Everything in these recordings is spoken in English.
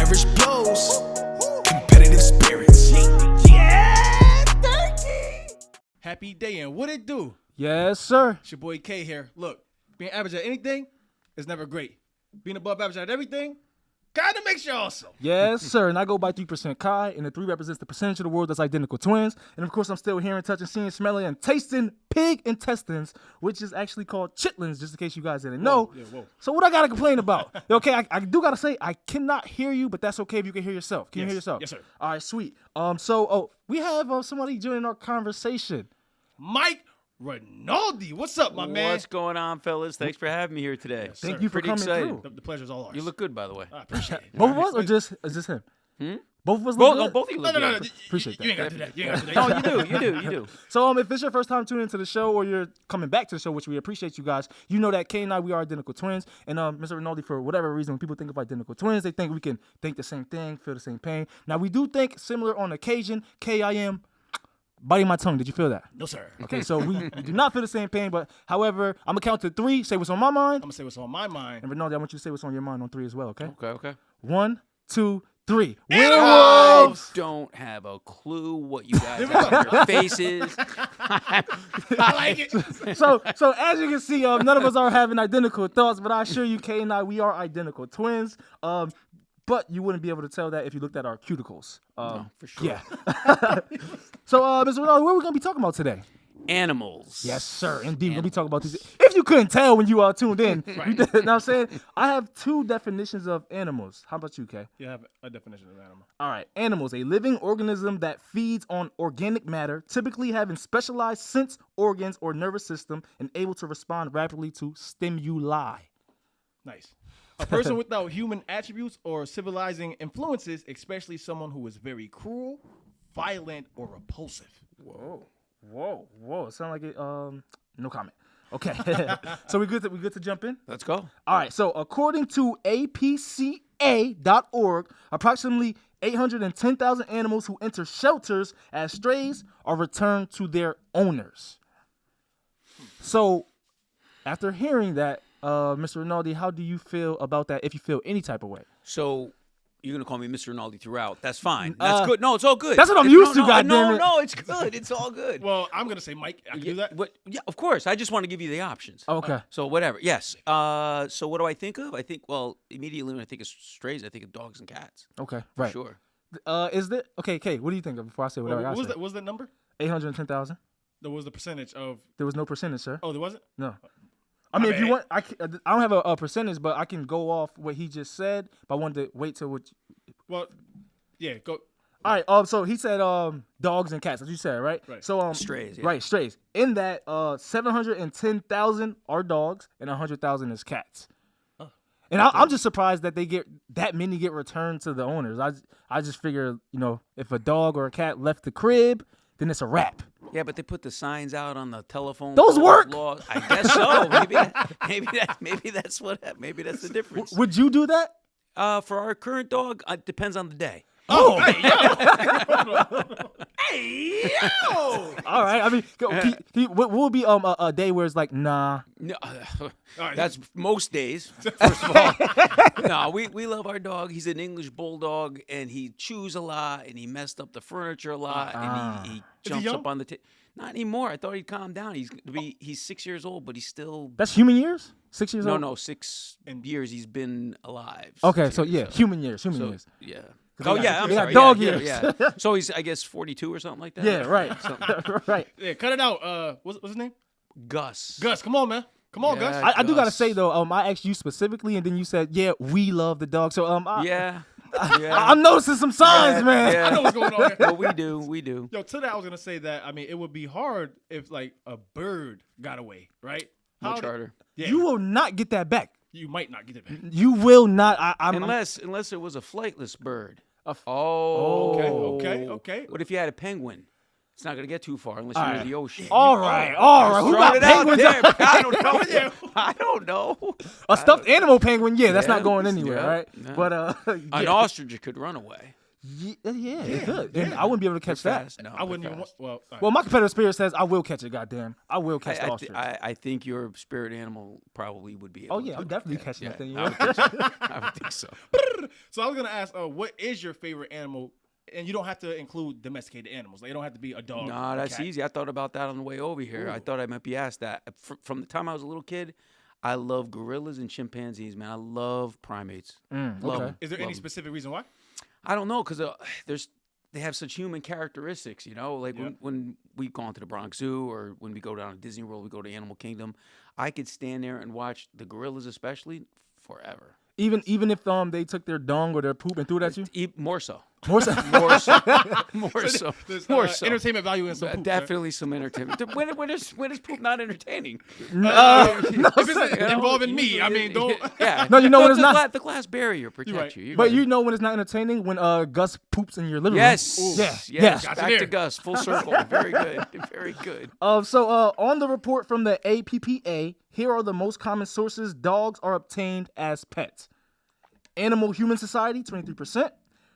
average blows, competitive spirits. Yeah, 13. Happy day, and what it do? Yes, sir. It's your boy K here. Look, being average at anything is never great. Being above average at everything kind of makes you awesome. Yes, sir. And I go by 3% Kai, and the 3 represents the percentage of the world that's identical twins. And of course, I'm still hearing, touching, seeing, smelling, and tasting pig intestines, which is actually called chitlins, just in case you guys didn't know. Whoa. So what I gotta complain about? Okay, I do gotta say I cannot hear you, but that's okay if you can hear yourself. Can you hear yourself? Yes, sir. All right, sweet. We have somebody joining our conversation. Mike Rinaldi, what's up, my man? What's going on, fellas? Thanks for having me here today. Yes, Thank sir. you for Pretty coming excited. through. The pleasure's all ours. You look good, by the way. I appreciate it. Both of us, or just him? Both of us. Both, look good? both of you look No. good. Appreciate that. You ain't got to do that. You ain't got to do that. No, you do. So if it's your first time tuning into the show or you're coming back to the show, which we appreciate you guys, you know that Kay and I, we are identical twins. And Mr. Rinaldi, for whatever reason, when people think of identical twins, they think we can think the same thing, feel the same pain. Now, we do think similar on occasion. Kay, I am biting my tongue. Did you feel that? No, sir. Okay, so we do not feel the same pain, but however, I'm going to count to 3, say what's on my mind. I'm going to say what's on my mind. And Rinaldi, I want you to say what's on your mind on 3 as well, okay? Okay. 1, 2, 3. I Werewolves! don't have a clue what you guys have on your faces. I like it. So as you can see, none of us are having identical thoughts, but I assure you, Kay and I, we are identical twins. But you wouldn't be able to tell that if you looked at our cuticles. No, for sure. Yeah. So, Mr. Rinaldi, what are we going to be talking about today? Animals. Yes, sir. Indeed, we're going to be talking about these. If you couldn't tell when you tuned in, you know what I'm saying? I have 2 definitions of animals. How about you, Kay? You have a definition of animal. All right. Animals, a living organism that feeds on organic matter, typically having specialized sense organs or nervous system and able to respond rapidly to stimuli. Nice. A person without human attributes or civilizing influences, especially someone who is very cruel, violent, or repulsive. Whoa. It sounds like it. No comment. Okay. So we good to jump in? Let's go. All right. So according to APCA.org, approximately 810,000 animals who enter shelters as strays are returned to their owners. So after hearing that, Mr. Rinaldi, how do you feel about that, if you feel any type of way? So you're going to call me Mr. Rinaldi throughout. That's fine. That's good. No, it's all good. That's what I'm used to, goddammit. No, it's good. It's all good. Well, I'm going to say, Mike, I can do that. Yeah, of course. I just want to give you the options. Okay. So whatever. Yes. So what do I think of? I think, immediately when I think of strays, I think of dogs and cats. Okay. Right. Sure. Is there? Okay, Kay, what do you think of before I say whatever I say? What was that number? 810,000. That was the percentage of. There was no percentage, sir. Oh, there wasn't? No. I mean, if you want, I don't have a percentage, but I can go off what he just said. But I wanted to wait till what. Well, yeah, go. All right. So he said dogs and cats, as you said, right? Right. So strays. Yeah. Right, strays. In that 710,000 are dogs and 100,000 is cats. Oh. And I'm just surprised that they get that many get returned to the owners. I just figure, if a dog or a cat left the crib, then it's a wrap. Yeah, but they put the signs out on the telephone. Those work? I guess so. Maybe that's the difference. Would you do that? For our current dog, it depends on the day. Oh, Hey, yo! All right. I mean, what will be a day where it's like, nah? No, right. that's most days. First of all, no, we love our dog. He's an English bulldog, and he chews a lot, and he messed up the furniture a lot, and he jumps young? up on the table. Not anymore. I thought he'd calm down. He's 6 years old, but he's still. That's human years? 6 years old? No, 6 years he's been alive. Okay, 6 so years, yeah, human years. Yeah. They Oh got- yeah, I'm they got sorry. dog yeah, years. Yeah. So he's, I guess, 42 or something like that. Yeah, right. Right. Yeah, cut it out. What's his name? Gus. Gus, come on, man. Come on, Yeah. Gus. I do gotta Gus. say though, I asked you specifically, and then you said, "Yeah, we love the dog." So Yeah. I'm noticing some signs, man. Yeah. I know what's going on here. Well, we do. Yo, to that, I was gonna say that. I mean, it would be hard if like a bird got away, right? No charter. Yeah, You will not get that back. you might not get it back. You will not. I'm Unless it was a flightless bird. Oh. Okay. What if you had a penguin? It's not gonna get too far unless you're in the ocean. All right. Who Throw got it out penguins? there. I don't know. A stuffed animal penguin? Yeah, that's Yeah. not going anywhere, Yeah. right? Yeah. But An ostrich could run away. Yeah, it could. And I wouldn't be able to catch that. Fast. No, I wouldn't even. fast. All right. Well, my competitive spirit says I will catch it. Goddamn, I will catch the ostrich. I think your spirit animal probably would be able Oh to. yeah, I'm definitely catching that thing. I would think so. I would think so. So I was gonna ask, what is your favorite animal? And you don't have to include domesticated animals. Like, it don't have to be a dog. Nah, or that's cat. easy. I thought about that on the way over here. I thought I might be asked that. From the time I was a little kid, I love gorillas and chimpanzees, man. I love primates. Love okay. 'em. Is there Love any 'em. specific reason why? I don't know, because they have such human characteristics, you know? Like Yeah. when we go to the Bronx Zoo or when we go down to Disney World, we go to Animal Kingdom, I could stand there and watch the gorillas especially forever. Even if they took their dung or their poop and threw it at you. More so. More so. More so. More so. There's More so. entertainment value in some poop, right? Definitely some entertainment. When is poop not entertaining? If it's involving me, I mean, don't. Yeah. No, you know when it's not. The glass barrier protects right. you. You're But good. you know when it's not entertaining when Gus poops in your living Yes. room. Yes. Gotcha Back there. to Gus. Full circle. Very good. Very good. So on the report from the APPA, here are the most common sources dogs are obtained as pets. Animal Human Society, 23%.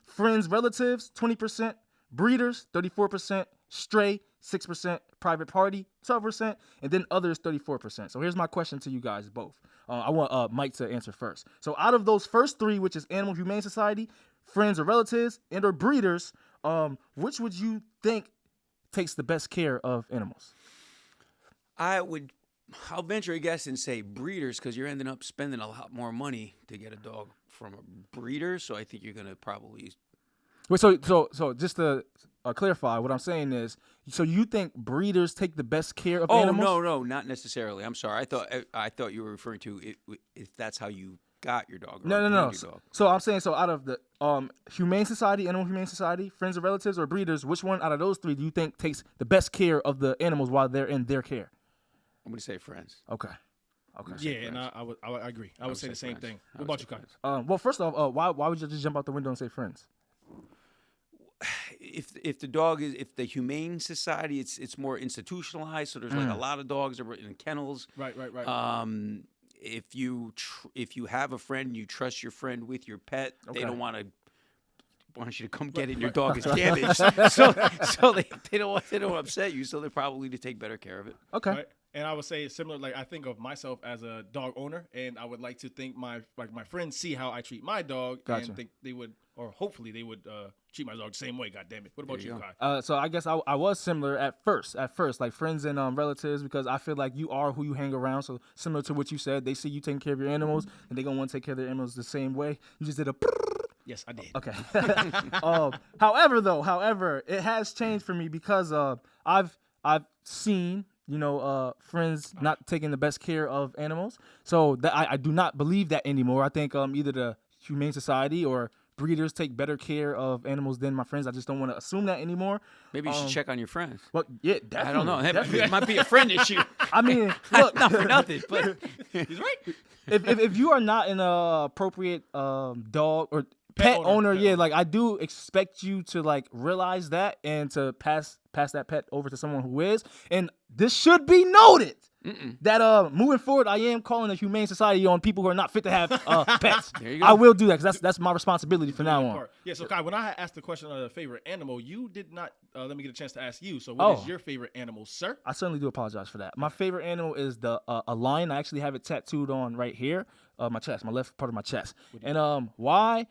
Friends, relatives, 20%. Breeders, 34%. Stray, 6%. Private party, 12%. And then others, 34%. So here's my question to you guys both. I want Mike to answer first. So out of those first three, which is Animal Humane Society, friends or relatives, and or breeders, which would you think takes the best care of animals? I'll venture a guess and say breeders, because you're ending up spending a lot more money to get a dog from a breeder. So I think you're gonna probably. Wait, so just to clarify, what I'm saying is, so you think breeders take the best care of Oh animals? no, not necessarily. I'm sorry. I thought you were referring to if that's how you got your dog. Or No. obtained your dog. So I'm saying, so out of the Humane Society, Animal Humane Society, friends or relatives or breeders, which one out of those three do you think takes the best care of the animals while they're in their care? I'm gonna say friends. Okay. Yeah, and I agree. I would say the same friends. thing. I What would about you, say Kai? Well, first off, why would you just jump out the window and say friends? If the dog is the Humane Society, it's more institutionalized. So there's like a lot of dogs that are in kennels. Right. If you have a friend, you trust your friend with your pet. They don't want you to come get it. And your dog is damaged, so they don't upset you. So they're probably to take better care of it. Okay. Right? And I would say it's similar. Like, I think of myself as a dog owner, and I would like to think my friends see how I treat my dog, Gotcha. and think they would, or hopefully they would treat my dog the same way. God damn it! What about you, you Kai? So I guess I was similar at first, like friends and relatives, because I feel like you are who you hang around. So similar to what you said, they see you taking care of your animals, and they're gonna want to take care of their animals the same way. You just did a. Yes, I did. Okay. However, it has changed for me because I've seen friends not taking the best care of animals. So that I do not believe that anymore. I think either the Humane Society or breeders take better care of animals than my friends. I just don't want to assume that anymore. Maybe you should check on your friends. Well, yeah, definitely. I don't know. Definitely. It might be a friend issue. I mean, look, Not for nothing, but He's right. if you are not an appropriate dog or pet owner, pet yeah, owner. like I do expect you to like realize that and to pass that pet over to someone who is. And this should be noted that moving forward, I am calling the Humane Society on people who are not fit to have pets. There you go. I will do that because that's my responsibility from now on. Part. Yeah, so Kai, when I had asked the question of the favorite animal, you did not let me get a chance to ask you. So what is your favorite animal, sir? I certainly do apologize for that. My favorite animal is a lion. I actually have it tattooed on right here, my chest, my left part of my chest. And why?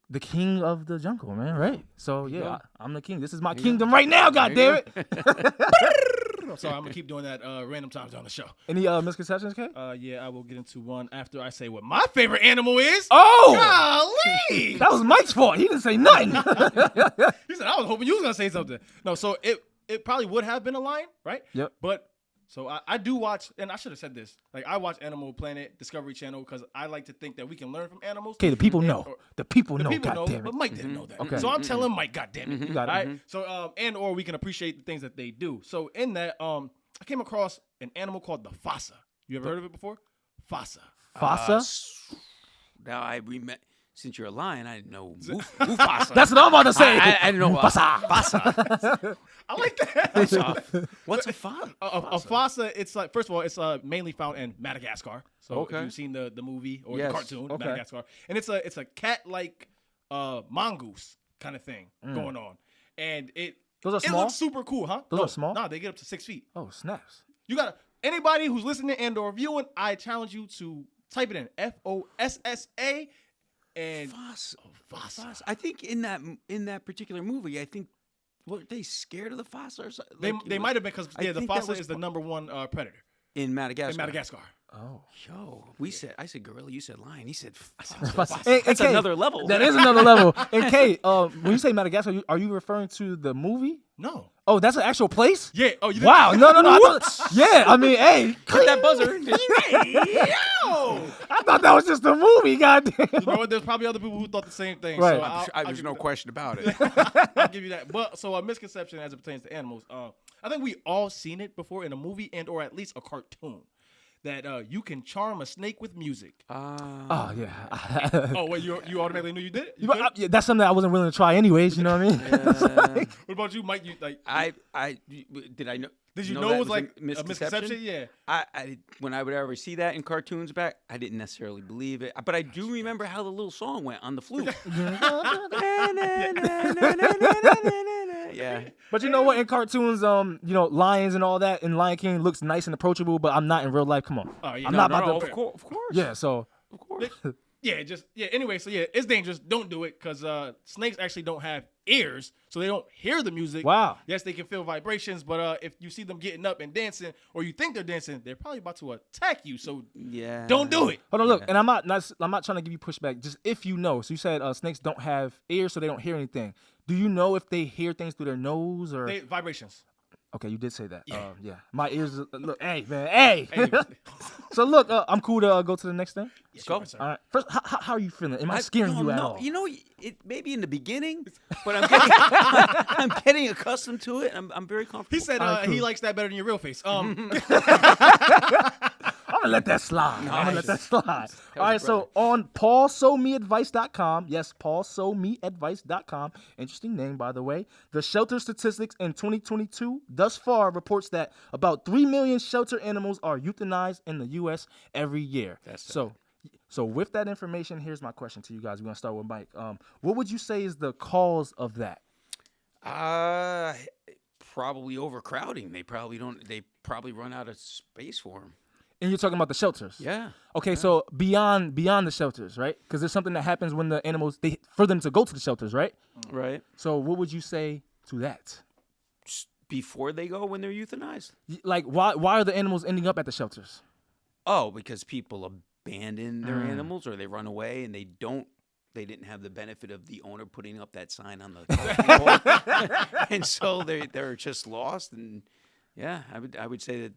The king of the jungle, man, right? So yeah, I'm the king. This is my kingdom right now, goddammit. So I'm gonna keep doing that random times on the show. Any misconceptions, Kay? Yeah, I will get into one after I say what my favorite animal is. Oh, Golly! that was Mike's fault. He didn't say nothing. He said I was hoping you was gonna say something. No, so it probably would have been a lion, right? Yep. But so I do watch, and I should have said this. Like, I watch Animal Planet, Discovery Channel, because I like to think that we can learn from animals. Okay, the people know. The people know, People know, goddammit. but Mike didn't know that. Okay. So I'm telling Mike, goddammit. You got it. All right. So and or we can appreciate the things that they do. So in that, I came across an animal called the Fossa. You ever heard of it before? Fossa. Fossa? Now I remember. Since you're a lion, I didn't know Mufasa. That's what I'm about to say. I didn't know Fossa. I like that. What's a fossa? A fossa, it's like, first of all, it's mainly found in Madagascar. So Okay. if you've seen the movie or Yes. the cartoon, Okay. Madagascar, and it's a cat like mongoose kind of thing going on, and Those are it small? looks super cool, huh? Those No, are small? Nah, they get up to 6 feet. Oh, snaps. You gotta anybody who's listening and or viewing, I challenge you to type it in Fossa and Fossa. Fossa. Fossa. I think in that particular movie, I think were they scared of the Fossa or something? They might have been because I the think that Fossa was is the #1 predator in Madagascar. in Madagascar. Oh. Yo, I said gorilla, you said lion, he said That's another level. That is another level. And Kay, when you say Madagascar, are you referring to the movie? No. Oh, that's an actual place? Yeah. Oh, you didn't- Wow. No. Yeah, I mean, hey. Hit that buzzer. I thought that was just a movie, goddamn. You know what? There's probably other people who thought the same thing. Right. So There's give no you question about it. that. I'll give you that. But so a misconception as it pertains to animals. I think we all seen it before in a movie and or at least a cartoon. That you can charm a snake with music. Oh, yeah. Oh, wait, you automatically knew you did it? You But, could? yeah, that's something I wasn't willing to try anyways, you know what I mean? What about you, Mike? You like? Did I know? Did you know know that it was a like a misconception? Yeah. I when I would ever see that in cartoons back, I didn't necessarily believe it, but I do remember how the little song went on the flute. Yeah. But you know what? In cartoons, lions and all that, and Lion King looks nice and approachable, but I'm not in real life. Come on. Oh, yeah. I'm No, not no, about no, to. Of course. Yeah, so. Of course. Anyway, so yeah, it's dangerous. Don't do it because snakes actually don't have ears, so they don't hear the music. Wow. Yes, they can feel vibrations, but if you see them getting up and dancing, or you think they're dancing, they're probably about to attack you. So Yeah. don't do it. Hold on, look, and I'm not trying to give you pushback. Just if you know, so you said snakes don't have ears, so they don't hear anything. Do you know if they hear things through their nose or? Vibrations. Okay, you did say that. Yeah. Yeah. My ears. Look, hey man, hey. Anyway. So look, I'm cool to go to the next thing. Yes, Go. sir. All right. First, how are you feeling? Am I scaring you at all? You know, it maybe in the beginning, but I'm getting accustomed to it. I'm very comfortable. He said Alright, cool. he likes that better than your real face. I'm gonna let that slide. I'm gonna let that slide. All right, was so on paulsomeadvice.com, yes, paulsomeadvice.com, interesting name, by the way, the shelter statistics in 2022 thus far reports that about 3 million shelter animals are euthanized in the U.S. every year. So with that information, here's my question to you guys. We're gonna start with Mike. What would you say is the cause of that? Probably overcrowding. They probably run out of space for them. And you're talking about the shelters. Yeah. Okay, so beyond the shelters, right? Because there's something that happens when the animals for them to go to the shelters, right? Right. So what would you say to that? Before they go when they're euthanized? Like, why are the animals ending up at the shelters? Oh, because people abandon their animals or they run away and they didn't have the benefit of the owner putting up that sign on the and so they're just lost. And yeah, I would say that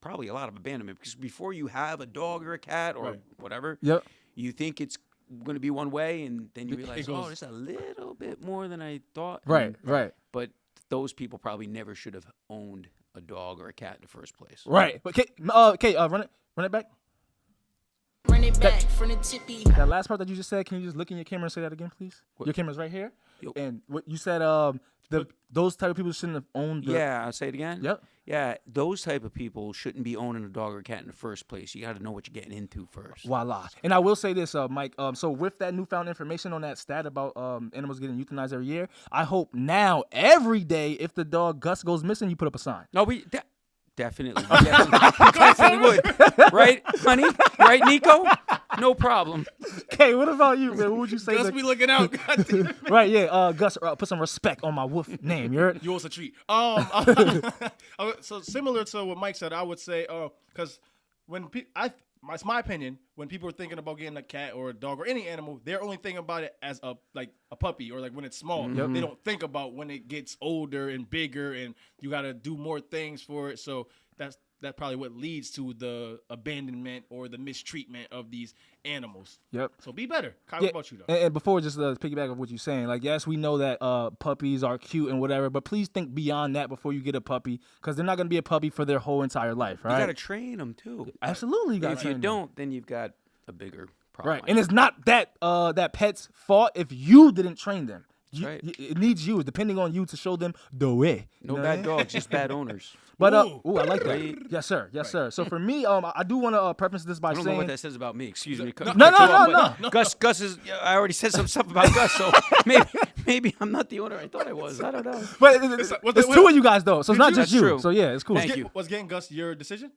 probably a lot of abandonment, because before you have a dog or a cat or whatever, you think it's going to be one way, and then you realize, oh, it's a little bit more than I thought. Right. But those people probably never should have owned a dog or a cat in the first place. Right. But run it back. Run it back from the tippy. That last part that you just said, can you just look in your camera and say that again, please? Your camera's right here. Yo. And what you said, those type of people shouldn't have owned. Yeah, I'll say it again. Yep. Yeah, those type of people shouldn't be owning a dog or a cat in the first place. You got to know what you're getting into first. Voila. And I will say this, Mike. So with that newfound information on that stat about animals getting euthanized every year, I hope now every day, if the dog Gus goes missing, you put up a sign. No, definitely would. Right, honey? Right, Nico? No problem. Okay, what about you, man? What would you say? Gus be looking out. Goddamn. Right, yeah. Gus, put some respect on my wolf name. You heard? You also treat. So similar to what Mike said, I would say, because when it's my opinion, when people are thinking about getting a cat or a dog or any animal, they're only thinking about it as a puppy or like when it's small. Mm-hmm. They don't think about when it gets older and bigger and you got to do more things for it. So that's probably what leads to the abandonment or the mistreatment of these animals. Yep. So be better. Kyle, what about you though? And before, just piggyback of what you're saying, like, yes, we know that puppies are cute and whatever, but please think beyond that before you get a puppy, because they're not going to be a puppy for their whole entire life, right? You got to train them too. Absolutely, you got to If train you them. don't, then you've got a bigger problem. Right, and it's not that pet's fault if you didn't train them. right. It needs you, depending on you, to show them the way. No bad dogs, just bad owners. But I like that. Right. Yes, sir. Yes, sir. So for me, I do want to preface this by I don't saying, know what that says about me. Excuse me. No. Gus is. I already said some stuff about Gus, so maybe I'm not the owner I thought I was. I don't know. But it's two of you guys though, so it's not just That's you. true. So yeah, it's cool. Thank you. Was getting Gus your decision?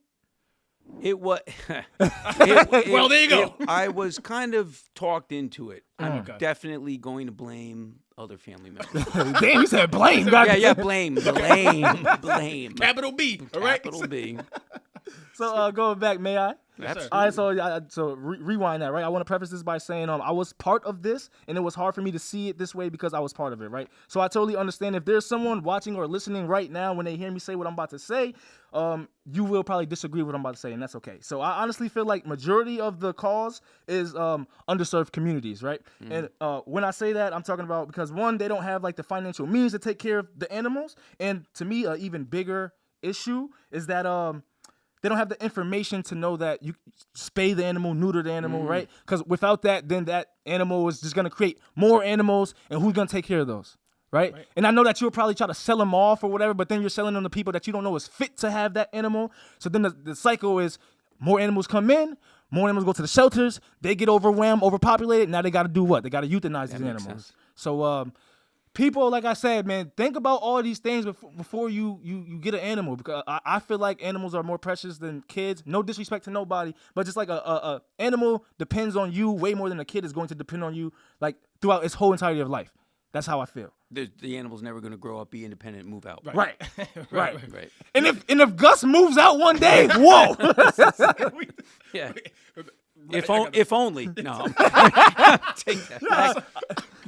It was. Well, there you go. I was kind of talked into it. I'm Okay. definitely going to blame other family members. Damn, you said blame. yeah, blame. Capital B. All right. Capital B. So going back, may I? Absolutely. All right, so rewind that, right? I want to preface this by saying I was part of this, and it was hard for me to see it this way because I was part of it, right? So I totally understand if there's someone watching or listening right now when they hear me say what I'm about to say, you will probably disagree with what I'm about to say, and that's okay. So I honestly feel like majority of the cause is underserved communities, right? And when I say that, I'm talking about because one, they don't have like the financial means to take care of the animals, and to me, an even bigger issue is that they don't have the information to know that you spay the animal, neuter the animal, right? Because without that, then that animal is just going to create more animals, and who's going to take care of those, right? And I know that you'll probably try to sell them off or whatever, but then you're selling them to people that you don't know is fit to have that animal. So then the cycle is more animals come in, more animals go to the shelters, they get overwhelmed, overpopulated, now they got to do what? They got to euthanize these animals. sense. So people, like I said, man, think about all these things before you get an animal, because I feel like animals are more precious than kids. No disrespect to nobody, but just like a animal depends on you way more than a kid is going to depend on you, like throughout its whole entirety of life. That's how I feel. The animal's never going to grow up, be independent, and move out. Right. Right. And if Gus moves out one day, whoa. Yeah. If only. No. Take that back.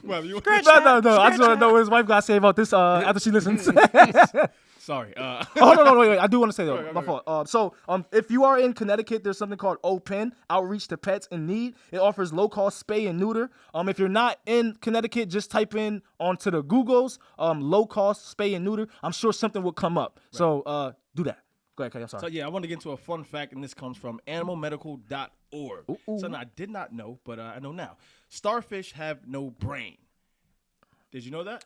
Well, you No. I just want to know what his wife got to say about this after she listens. Sorry. Oh, no, wait. I do want to say, though. My fault. So, if you are in Connecticut, there's something called OPEN, Outreach to Pets in Need. It offers low-cost spay and neuter. If you're not in Connecticut, just type in onto the Googles, low-cost spay and neuter. I'm sure something will come up. Right. So, do that. Go ahead, Kay. I'm sorry. So, yeah, I want to get into a fun fact, and this comes from animalmedical.org. Something I did not know, but I know now. Starfish have no brain. Did you know that?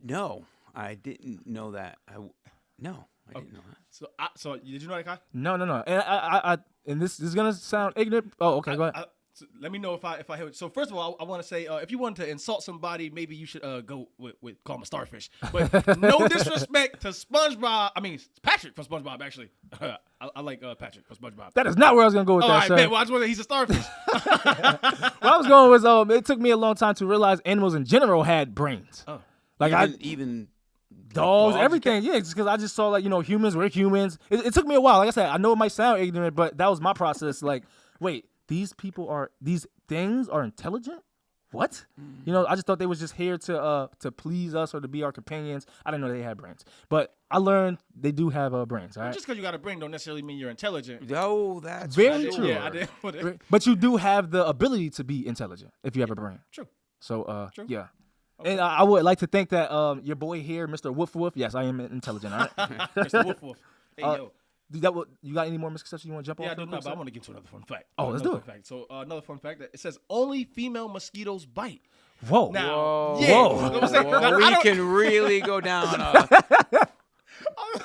No. I didn't know that. I didn't know that. So did you know that, Kai? No. And and this is gonna sound ignorant. Oh, okay, go ahead. So let me know if I hear it. So first of all, I want to say if you want to insult somebody, maybe you should go with call him a starfish. But no disrespect to SpongeBob. I mean Patrick from SpongeBob. Actually, I like Patrick from SpongeBob. That is not where I was gonna go with that, sir. Man, well, I just want to, he's a starfish. Where I was going was it took me a long time to realize animals in general had brains. Oh. Like even dogs, everything. Yeah, just because I just saw like humans. We're humans. It took me a while. Like I said, I know it might sound ignorant, but that was my process. Like, wait, these things are intelligent? What? I just thought they was just here to please us or to be our companions. I didn't know they had brains, but I learned they do have brains. All right. Just because you got a brain don't necessarily mean you're intelligent. Oh, that's very true. Yeah, I did. But you do have the ability to be intelligent if you have a brain. True. So True. yeah. Okay. And I would like to think that your boy here, Mr. Woof Woof, yes, I am intelligent. All right. Mr. Woof Woof. Hey, yo. You got any more misconceptions you want to jump off? Yeah, I do not, but I want to get to another fun fact. Let's do it. Fact. So another fun fact that it says only female mosquitoes bite. Whoa. Now, Whoa. We can really go down.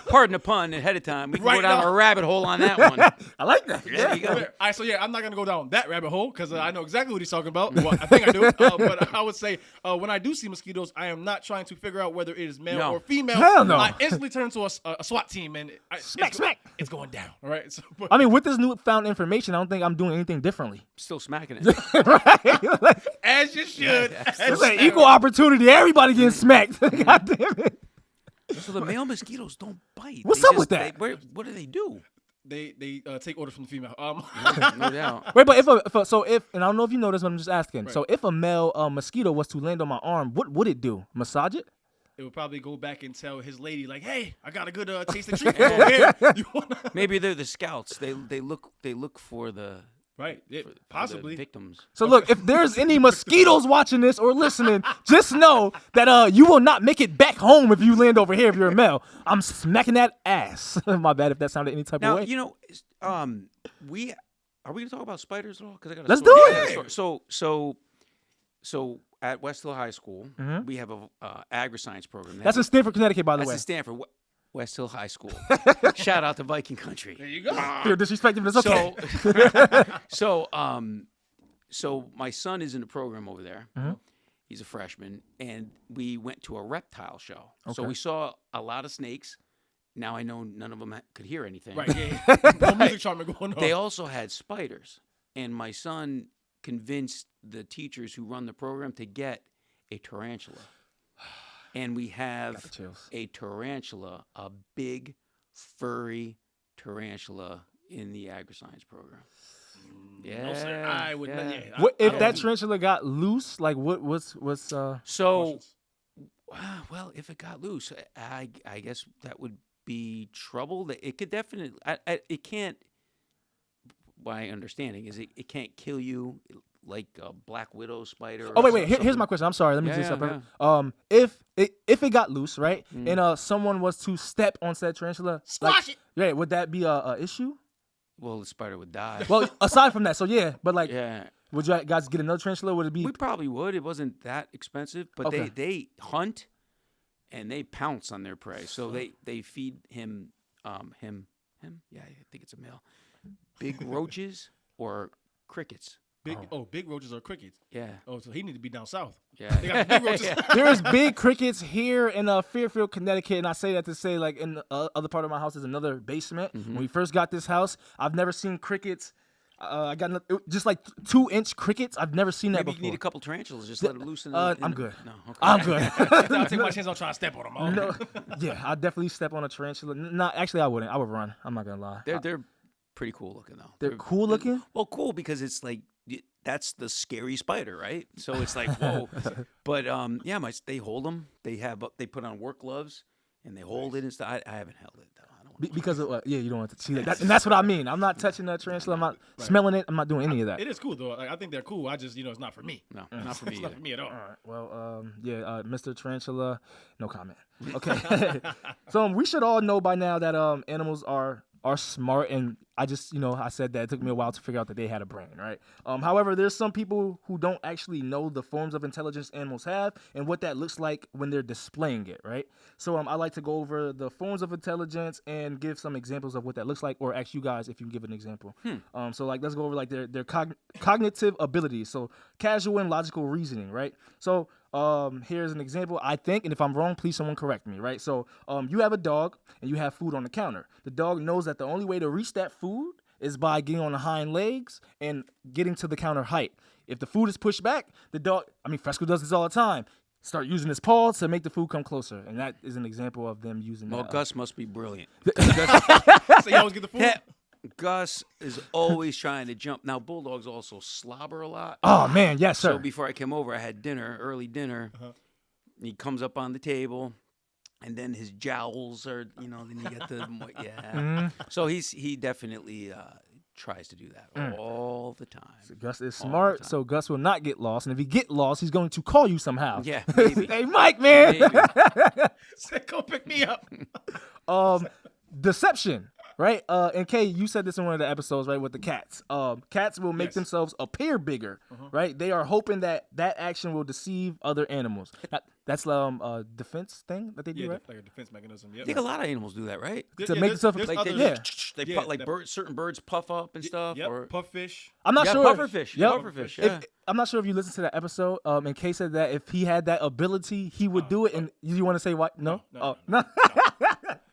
Pardon the pun ahead of time. We can go down a rabbit hole on that one. I like that. There you go. All right, so I'm not gonna go down that rabbit hole because I know exactly what he's talking about. Well, I think I do. But I would say when I do see mosquitoes, I am not trying to figure out whether it is male or female. Hell no. I instantly turn to a SWAT team and smack. It's going down. All right. So, I mean, with this newfound information, I don't think I'm doing anything differently. Still smacking it. Right? as you should. It's like equal opportunity. Everybody getting smacked. God damn it. So the male mosquitoes don't bite. What's up with that? What do they do? They take orders from the female. No doubt. Wait, but if and I don't know if you know this, but I'm just asking. Right. So if a male mosquito was to land on my arm, what would it do? Massage it? It would probably go back and tell his lady, like, "Hey, I got a good tasting treat over here." Maybe they're the scouts. They look for the possibly the victims. So look, if there's any mosquitoes watching this or listening, just know that you will not make it back home if you land over here if you're a male. I'm smacking that ass. My bad if that sounded any type of way. Are we gonna talk about spiders at all? Because I got. Let's do it. So at West Hill High School, we have a agri-science program. That's in Stamford, Connecticut, by the way. That's in Stamford. West Hill High School. Shout out to Viking Country. There you go. You're disrespecting, but it's okay. So my son is in the program over there, He's a freshman, and we went to a reptile show. So Okay. we saw a lot of snakes. Now I know none of them could hear anything. Right. Yeah. No music charmer going on. They also had spiders, and my son convinced the teachers who run the program to get a tarantula. And we Got have the chills. a tarantula, a big, furry tarantula in the agri-science program. Yeah, No, sir. I would not. Yeah. I What if don't that do- tarantula got loose? Like what's So, Questions? well, if it got loose, I guess that would be trouble. It could definitely, it can't. My understanding is it can't kill you like a black widow spider. Oh or wait, here's something. my question. I'm sorry. Let me Yeah, just yeah, if it got loose, right, and someone was to step on said tarantula, Squash it. Yeah, would that be a issue? Well, the spider would die. Well, aside from that, so yeah, but like, Yeah, would you guys get another tarantula? Would it be? we probably would. It wasn't that expensive, but Okay. they hunt and they pounce on their prey. So they feed him. Yeah, I think it's a male. Big roaches or crickets. Big roaches are crickets. Yeah, Oh, so he need to be down south. yeah. They got big roaches. There's big crickets here in Fairfield, Connecticut, and I say that to say, like, in the other part of my house is another basement. When we first got this house, I've never seen crickets. I got just like 2-inch crickets. I've never seen that Maybe you before. need a couple tarantulas. Just let them loose. I'm good. No, okay. I'm good. I'll take my chance on trying to step on them. Oh. No, yeah, I'd definitely step on a tarantula. Not actually, I wouldn't. I would run. I'm not gonna lie. They're pretty cool looking though. They're cool looking? Well, cool because it's like that's the scary spider, right? So it's like whoa. But yeah, they hold them. They put on work gloves and they hold it and stuff. I haven't held it though. I don't. Because of you don't want to see that. And that's what I mean. I'm not touching that tarantula. I'm not smelling it. I'm not doing any of that. It is cool though. Like, I think they're cool. I just, it's not for me. No, not for me It's not either. for me at all. All right. Well, Mr. Tarantula, no comment. Okay. So we should all know by now that animals are smart, and I just I said that it took me a while to figure out that they had a brain, right? However, there's some people who don't actually know the forms of intelligence animals have and what that looks like when they're displaying it, right? So I like to go over the forms of intelligence and give some examples of what that looks like, or ask you guys if you can give an example. So like let's go over like their cognitive abilities. So casual and logical reasoning, right? So here's an example, I think, and if I'm wrong, please someone correct me, right? So you have a dog and you have food on the counter. The dog knows that the only way to reach that food is by getting on the hind legs and getting to the counter height. If the food is pushed back, the dog, Fresco does this all the time, start using his paws to make the food come closer. And that is an example of them using Well, that. Gus must be brilliant. So you always get the food? Yeah, Gus is always trying to jump. Now bulldogs also slobber a lot. Oh, man, yes, sir. So before I came over, I had early dinner. He comes up on the table, and then his jowls are, then you get the, So he definitely tries to do that all the time. Gus is All the smart, time. so Gus will not get lost. And if he get lost, he's going to call you somehow. Yeah, maybe. Hey, Mike, man. Maybe. Said, come pick me up. Deception, right? And Kay, you said this in one of the episodes, right, with the cats. Cats will make Yes. themselves appear bigger, right? They are hoping that action will deceive other animals. That's a defense thing that they do, Yeah, right? like a defense mechanism. I Yep. think a lot of animals do that, right? To make themselves there's Like other- they Yeah, puff, like that- certain birds puff up and stuff. Yep. Or Puffish. I'm not yeah, sure. pufferfish. Yep. Pufferfish. Yeah. I'm not sure if you listened to that episode. And Kay said that if he had that ability, he would do it. And you want to say what? No. No.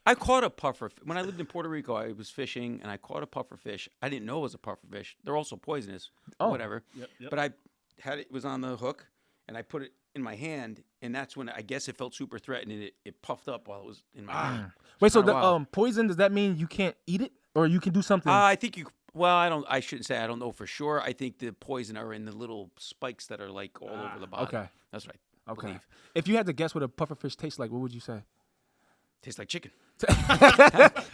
I caught a puffer when I lived in Puerto Rico. I was fishing and I caught a puffer fish. I didn't know it was a puffer fish. They're also poisonous. Whatever. Yep. But I had it was on the hook and I put it in my hand, and that's when I guess it felt super threatening. It puffed up while it was in my hand. Wait, so kinda the wild. poison, does that mean you can't eat it, or you can do something? I think you. Well, I shouldn't say I don't know for sure. I think the poison are in the little spikes that are like all over the body. okay. That's what I Okay. believe. If you had to guess what a pufferfish tastes like, what would you say? Tastes like chicken.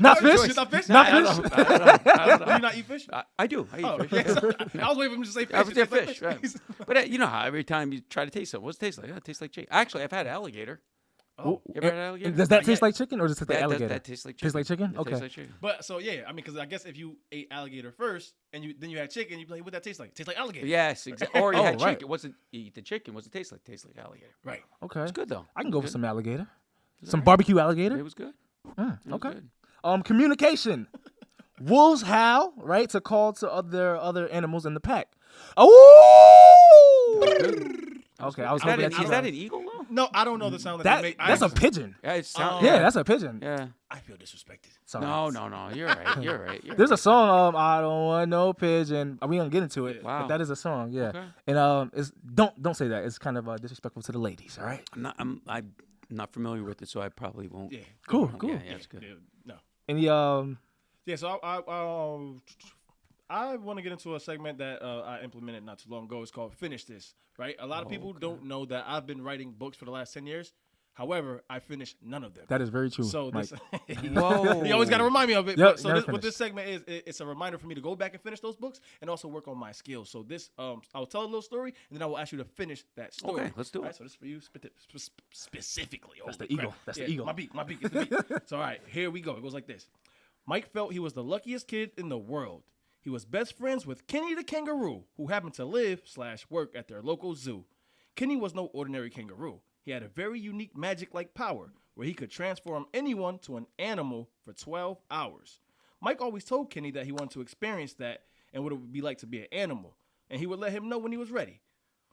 Not fish. It's not fish? Not I don't fish. know. I don't Do know. you not eat fish? I do. I eat Oh, fish. yes. I was waiting for him to say fish. I would say It's like fish, right. But you know how every time you try to taste something, what's it taste like? Yeah, it tastes like chicken. Actually, I've had alligator. Oh, You ever had alligator? does that Not taste yet. like chicken, or does it taste like alligator? That tastes like chicken. Tastes like chicken? It Okay. tastes like chicken. But so yeah, because I guess if you ate alligator first and then you had chicken, you'd be like, what that taste like? Tastes like alligator. Yes, exactly. Or you Oh, had right. chicken. You eat the chicken. What's it taste like? Tastes like alligator. Right. Okay. It's good though. I can go for Good. some alligator. Some barbecue alligator. It was good. It was Okay. good. Communication. Wolves howl, right, to call to other animals in the pack. Oh! Okay, I was Is that, hoping an, that you is were- that an eagle though? No, I don't know the sound that they make. That's a pigeon. Yeah, it sounds. Yeah, that's a pigeon. Yeah. I feel disrespected. Sorry. No. You're right. You're right. There's a song, I don't want no pigeon. We gonna get into it. Wow. But that is a song, yeah. Okay. And it's don't say that. It's kind of disrespectful to the ladies. All right. I'm not familiar with it, so I probably won't. Yeah. Cool. Yeah, it's good. Yeah, no. Any Yeah, so I want to get into a segment that I implemented not too long ago. It's called Finish This, right? A lot of people don't know that I've been writing books for the last 10 years. However, I finished none of them. that is very true. So Mike. this, Whoa. you always got to remind me of it. Yep, But so never this, what finished. this segment is, it's a reminder for me to go back and finish those books and also work on my skills. So this, I'll tell a little story and then I will ask you to finish that story. Okay, let's do it. All right, so this is for you specifically. That's Holy the eagle. crap. That's Yeah, the eagle. My beat. It's the beat. So all right, here we go. It goes like this. Mike felt he was the luckiest kid in the world. He was best friends with Kenny the kangaroo, who happened to live/work at their local zoo. Kenny was no ordinary kangaroo. He had a very unique magic-like power where he could transform anyone to an animal for 12 hours. Mike always told Kenny that he wanted to experience that and what it would be like to be an animal, and he would let him know when he was ready.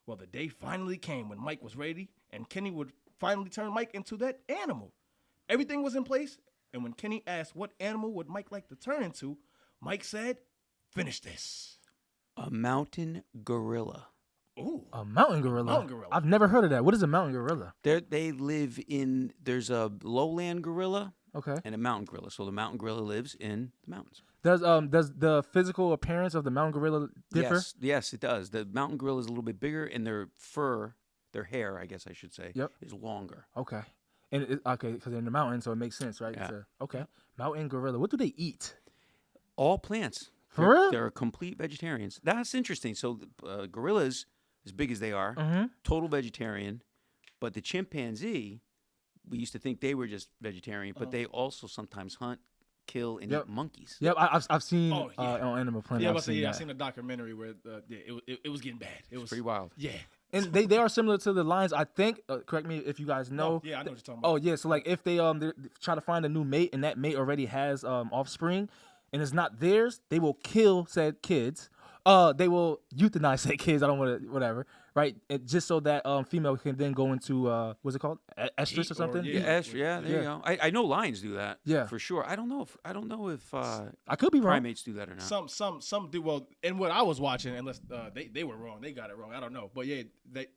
Well, the day finally came when Mike was ready, and Kenny would finally turn Mike into that animal. Everything was in place, and when Kenny asked what animal would Mike like to turn into, Mike said, "Finish this." A mountain gorilla. Ooh. A mountain gorilla. Mountain gorilla. I've never heard of that. What is a mountain gorilla? They live in. There's a lowland gorilla Okay. and a mountain gorilla. So the mountain gorilla lives in the mountains. Does the physical appearance of the mountain gorilla differ? Yes, it does. The mountain gorilla is a little bit bigger, and their fur, their hair, I guess I should say, Yep. is longer. Okay. And okay, because they're in the mountain, so it makes sense, right? Yeah. Okay. Mountain gorilla. What do they eat? All plants. For They're- real? They're complete vegetarians. That's interesting. So gorillas, as big as they are, Mm-hmm. total vegetarian. But the chimpanzee, we used to think they were just vegetarian, but they also sometimes hunt, kill, and Yep. eat monkeys. Yep, I've seen Oh, yeah. on Animal Planet. Yeah, I've but seen I that. seen a documentary where it was getting bad. It was Pretty wild. Yeah. And they are similar to the lions. I think. Correct me if you guys know. Yeah, I know what you're talking about. Oh yeah, so like if they try to find a new mate and that mate already has offspring, and it's not theirs, they will kill said kids. They will euthanize said kids. I don't want to whatever, right? Just so that female can then go into what's it called, estrus Heat or or- something. yeah. Yeah, there you go. I know lions do that. Yeah. for sure. I don't know if I could be wrong. primates do that or not. Some do well. And what I was watching, unless they were wrong, they got it wrong. I don't know, but yeah,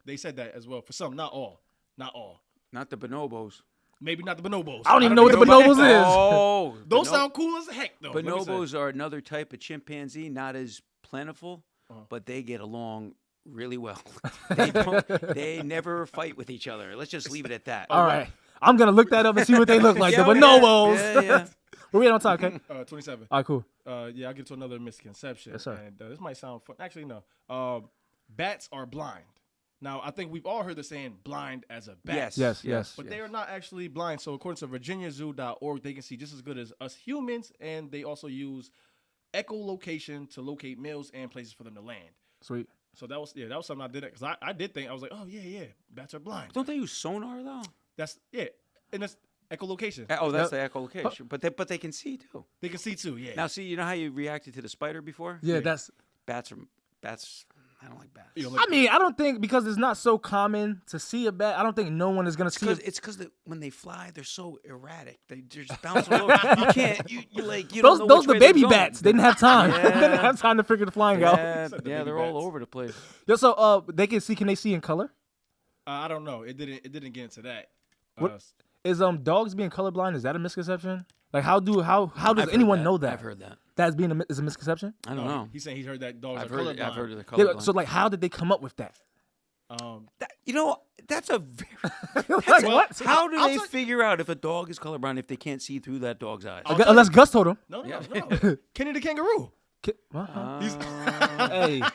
they said that as well for some, not all. Not the bonobos. Maybe not the bonobos. I don't even know what the bonobos is. Oh, Those sound cool as heck though. let me say. Bonobos are another type of chimpanzee, not as plentiful, but they get along really well. They never fight with each other. Let's just leave it at that. All right, I'm gonna look that up and see what they look like. Yeah, the yeah. bonobos. Yeah. We're on time, okay? 27. All right, cool. Yeah, I'll get to another misconception. Yes, sir. And this might sound fun. Actually, no. Bats are blind. Now, I think we've all heard the saying blind as a bat. Yes. But they are not actually blind. So according to virginiazoo.org, they can see just as good as us humans, and they also use echolocation to locate males and places for them to land. Sweet. So that was something I did because I did think I was like, oh yeah, bats are blind. Don't they use sonar though? That's and that's echolocation. Oh, that's the echolocation. But they can see too. They can see too. Yeah. Now, see, you know how you reacted to the spider before? Yeah, that's. Bats. I don't like bats. You don't like- I mean, I don't think because it's not so common to see a bat. I don't think no one is gonna see. It's because when they fly, they're so erratic. They just bounce all over. You can't. You don't know Those which the way they're baby going. bats. They didn't have time. they Yeah. didn't have time to figure the flying out. Yeah, the yeah, baby they're all bats. over the place. Yeah, so they can see. Can they see in color? I don't know. It didn't get into that. What? Is dogs being colorblind? Is that a misconception? Like how does I've heard anyone that. know that? I've heard that. That's is a misconception. I don't know. He's saying he's heard that dogs I've are heard. colorblind. I've heard of the Yeah, colorblind. so like, how did they come up with that? That's a very. Like, what? How do I'll they tell- figure out if a dog is colorblind if they can't see through that dog's eyes? Unless Gus told him. No. Yeah. Kenny the kangaroo.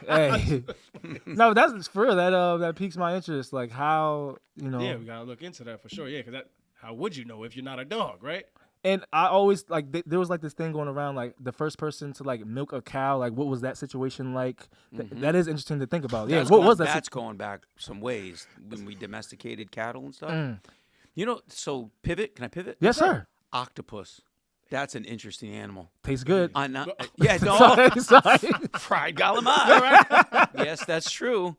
Hey. No, that's for real. That piques my interest. Like how Yeah, we gotta look into that for sure. Yeah, because how would you know if you're not a dog, right? And I always like there was like this thing going around like the first person to like milk a cow. Like what was that situation like? That is interesting to think about. Yeah, what was that? That's going back some ways when we domesticated cattle and stuff. Mm. So pivot. Can I pivot? Yes, sir. Octopus. That's an interesting animal. Tastes good. Yeah, no. Sorry. Fried calamari. Yes, that's true.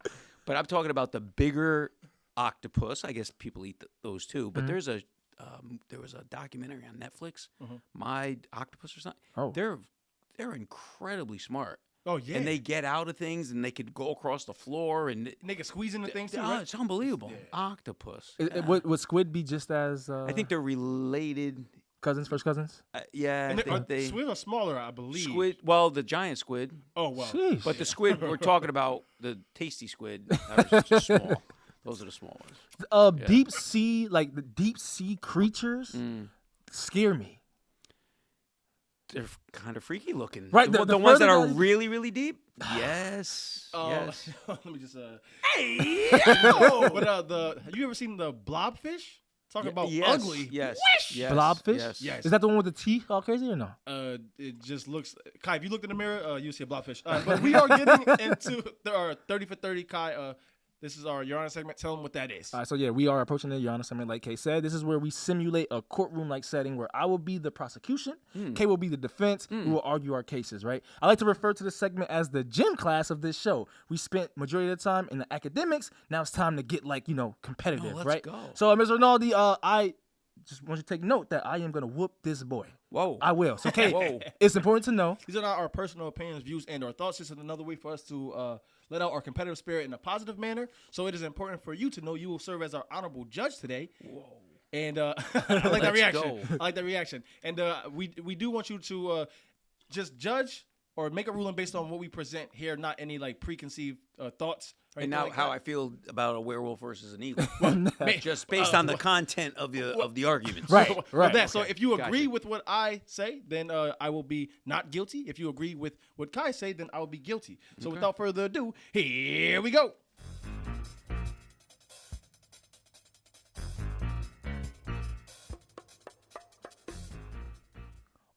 But I'm talking about the bigger octopus. I guess people eat those too. But there was a documentary on Netflix, My Octopus or something. Oh. They're incredibly smart. Oh yeah. And they get out of things, and they could go across the floor, and they can squeeze into things too. Right? it's unbelievable. Octopus. Would squid be just as? I think they're related. Cousins, first cousins. Yeah, And I think they squid are smaller, I believe. squid. Well, the giant squid, Oh wow. Sheesh. but the squid we're talking about, the tasty squid, are just small. Those are the small ones. Deep sea, like the deep sea creatures, scare me. They're kind of freaky looking. Right, The, the ones that further are down- really, really deep. Yes. Yes. Let me just. Hey. But have you ever seen the blobfish? Talking about Yes, ugly. Yes. Yes. Blobfish. Yes. Yes. Is that the one with the teeth all crazy or no? It just looks. Kai, if you look in the mirror, you see a blobfish. But we are getting into our 30 for 30. Kai, this is our Your Honor segment. Tell them what that is. All right, so yeah, we are approaching the Your Honor segment, like Kay said. This is where we simulate a courtroom-like setting where I will be the prosecution, Kay will be the defense. We will argue our cases, right? I like to refer to this segment as the gym class of this show. We spent majority of the time in the academics. Now it's time to get competitive, let's right? go. So, Mr. Rinaldi, I just want you to take note that I am gonna whoop this boy. Whoa. I will. So, Kay, Whoa. it's important to know. These are not our personal opinions, views, and/or thoughts. This is another way for us to let out our competitive spirit in a positive manner. So it is important for you to know you will serve as our honorable judge today. Whoa. And I like that reaction. go. I like that reaction. And we do want you to just judge or make a ruling based on what we present here, not any preconceived thoughts. Or And anything now, like how that. I feel about a werewolf versus an eagle, just based on the content of the arguments. Right, right. That. So if you agree Gotcha. with what I say, then I will be not guilty. If you agree with what Kai say, then I will be guilty. So without further ado, here we go.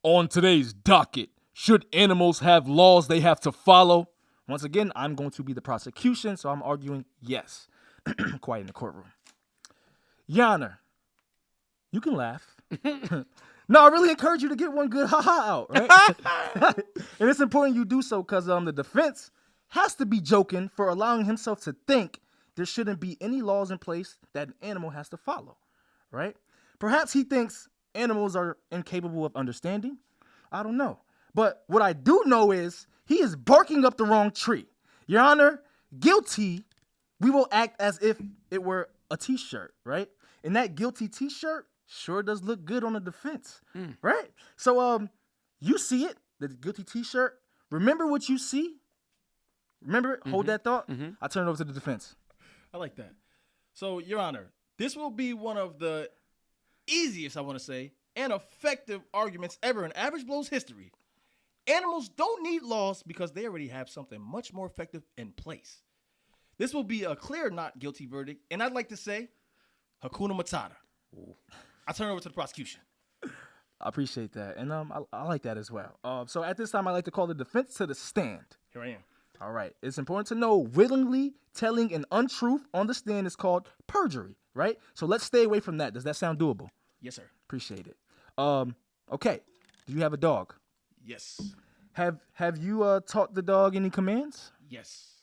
On today's docket, should animals have laws they have to follow? Once again, I'm going to be the prosecution, so I'm arguing yes. Quiet in the courtroom. Your Honor, you can laugh. No, I really encourage you to get one good ha-ha out, right? And it's important you do so because the defense has to be joking for allowing himself to think there shouldn't be any laws in place that an animal has to follow, right? Perhaps he thinks animals are incapable of understanding. I don't know. But what I do know is he is barking up the wrong tree. Your Honor, guilty, we will act as if it were a t-shirt, right? And that guilty t-shirt sure does look good on the defense, right? So you see it, the guilty t-shirt. Remember what you see? Remember it? Hold that thought. I turn it over to the defense. I like that. So, Your Honor, this will be one of the easiest, I want to say, and effective arguments ever in Average Blow's history. Animals don't need laws because they already have something much more effective in place. This will be a clear not guilty verdict, and I'd like to say, Hakuna Matata. I turn it over to the prosecution. I appreciate that, and I like that as well. So at this time, I like to call the defense to the stand. Here I am. All right. It's important to know willingly telling an untruth on the stand is called perjury, right? So let's stay away from that. Does that sound doable? Yes, sir. Appreciate it. Okay. Do you have a dog? Yes. Have you taught the dog any commands? Yes.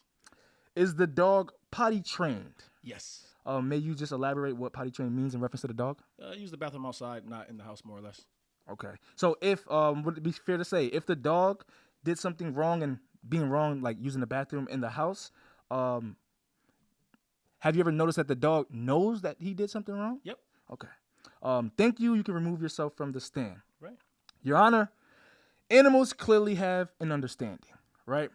Is the dog potty trained? Yes. May you just elaborate what potty trained means in reference to the dog? Use the bathroom outside, not in the house, more or less. Okay. So if would it be fair to say if the dog did something wrong and being wrong, like using the bathroom in the house, have you ever noticed that the dog knows that he did something wrong? Yep. Okay. Thank you. You can remove yourself from the stand. Right. Your Honor, animals clearly have an understanding, right?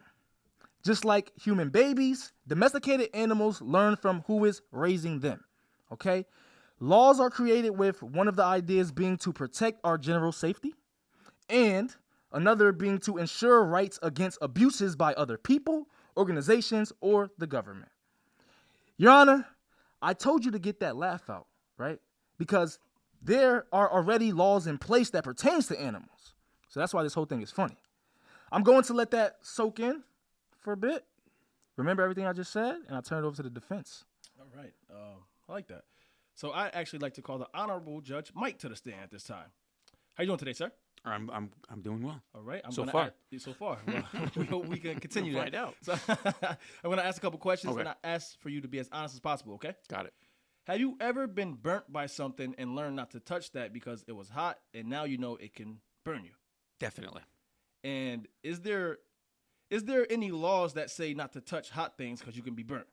Just like human babies, domesticated animals learn from who is raising them, okay? Laws are created with one of the ideas being to protect our general safety and another being to ensure rights against abuses by other people, organizations, or the government. Your Honor, I told you to get that laugh out, right? Because there are already laws in place that pertains to animals. So that's why this whole thing is funny. I'm going to let that soak in for a bit. Remember everything I just said, and I'll turn it over to the defense. All right. I like that. So I actually like to call the Honorable Judge Mike to the stand at this time. How you doing today, sir? I'm doing well. All right. So gonna far. So far. Well, we hope we can continue We'll that. find out. So I'm gonna ask a couple questions, Okay. and I ask for you to be as honest as possible. Okay. Got it. Have you ever been burnt by something and learned not to touch that because it was hot, and now you know it can burn you? Definitely. And is there any laws that say not to touch hot things because you can be burnt?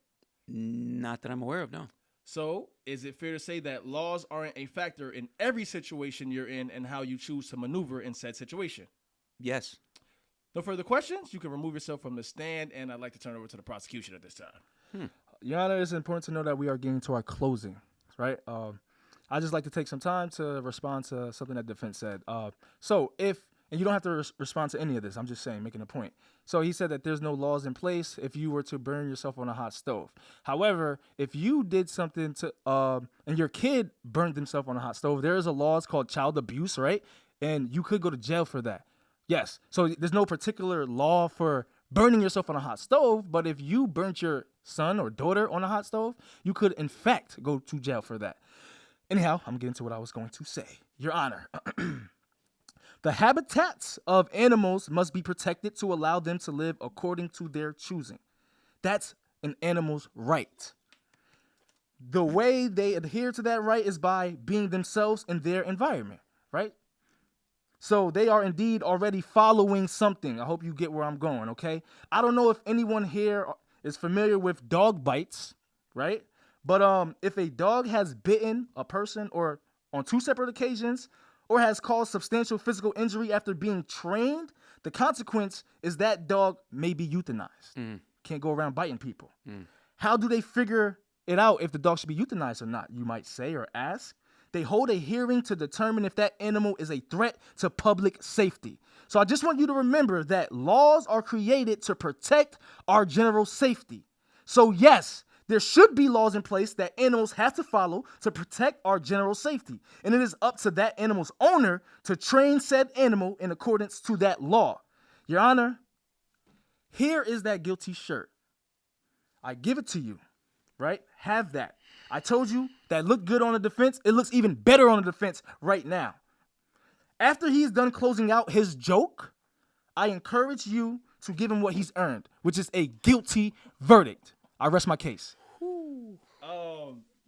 Not that I'm aware of, no. So, is it fair to say that laws aren't a factor in every situation you're in and how you choose to maneuver in said situation? Yes. No further questions? You can remove yourself from the stand, and I'd like to turn it over to the prosecution at this time. Your Honor, it's important to know that we are getting to our closing, right? I just like to take some time to respond to something that defense said. And you don't have to respond to any of this. I'm just saying, making a point. So he said that there's no laws in place if you were to burn yourself on a hot stove. However, if you did something to, and your kid burned himself on a hot stove, there is a law. It's called child abuse, right? And you could go to jail for that. Yes. So there's no particular law for burning yourself on a hot stove, but if you burnt your son or daughter on a hot stove, you could, in fact, go to jail for that. Anyhow, I'm getting to what I was going to say. Your Honor. The habitats of animals must be protected to allow them to live according to their choosing. That's an animal's right. The way they adhere to that right is by being themselves in their environment, right? So they are indeed already following something. I hope you get where I'm going, okay? I don't know if anyone here is familiar with dog bites, right? But if a dog has bitten a person or on 2 separate occasions, or has caused substantial physical injury after being trained, the consequence is that dog may be euthanized. Can't go around biting people. How do they figure it out if the dog should be euthanized or not, you might say or ask? They hold a hearing to determine if that animal is a threat to public safety. So I just want you to remember that laws are created to protect our general safety. So yes, there should be laws in place that animals have to follow to protect our general safety. And it is up to that animal's owner to train said animal in accordance to that law. Your Honor, here is that guilty shirt. I give it to you, right? Have that. I told you that looked good on the defense. It looks even better on the defense right now. After he's done closing out his joke, I encourage you to give him what he's earned, which is a guilty verdict. I rest my case.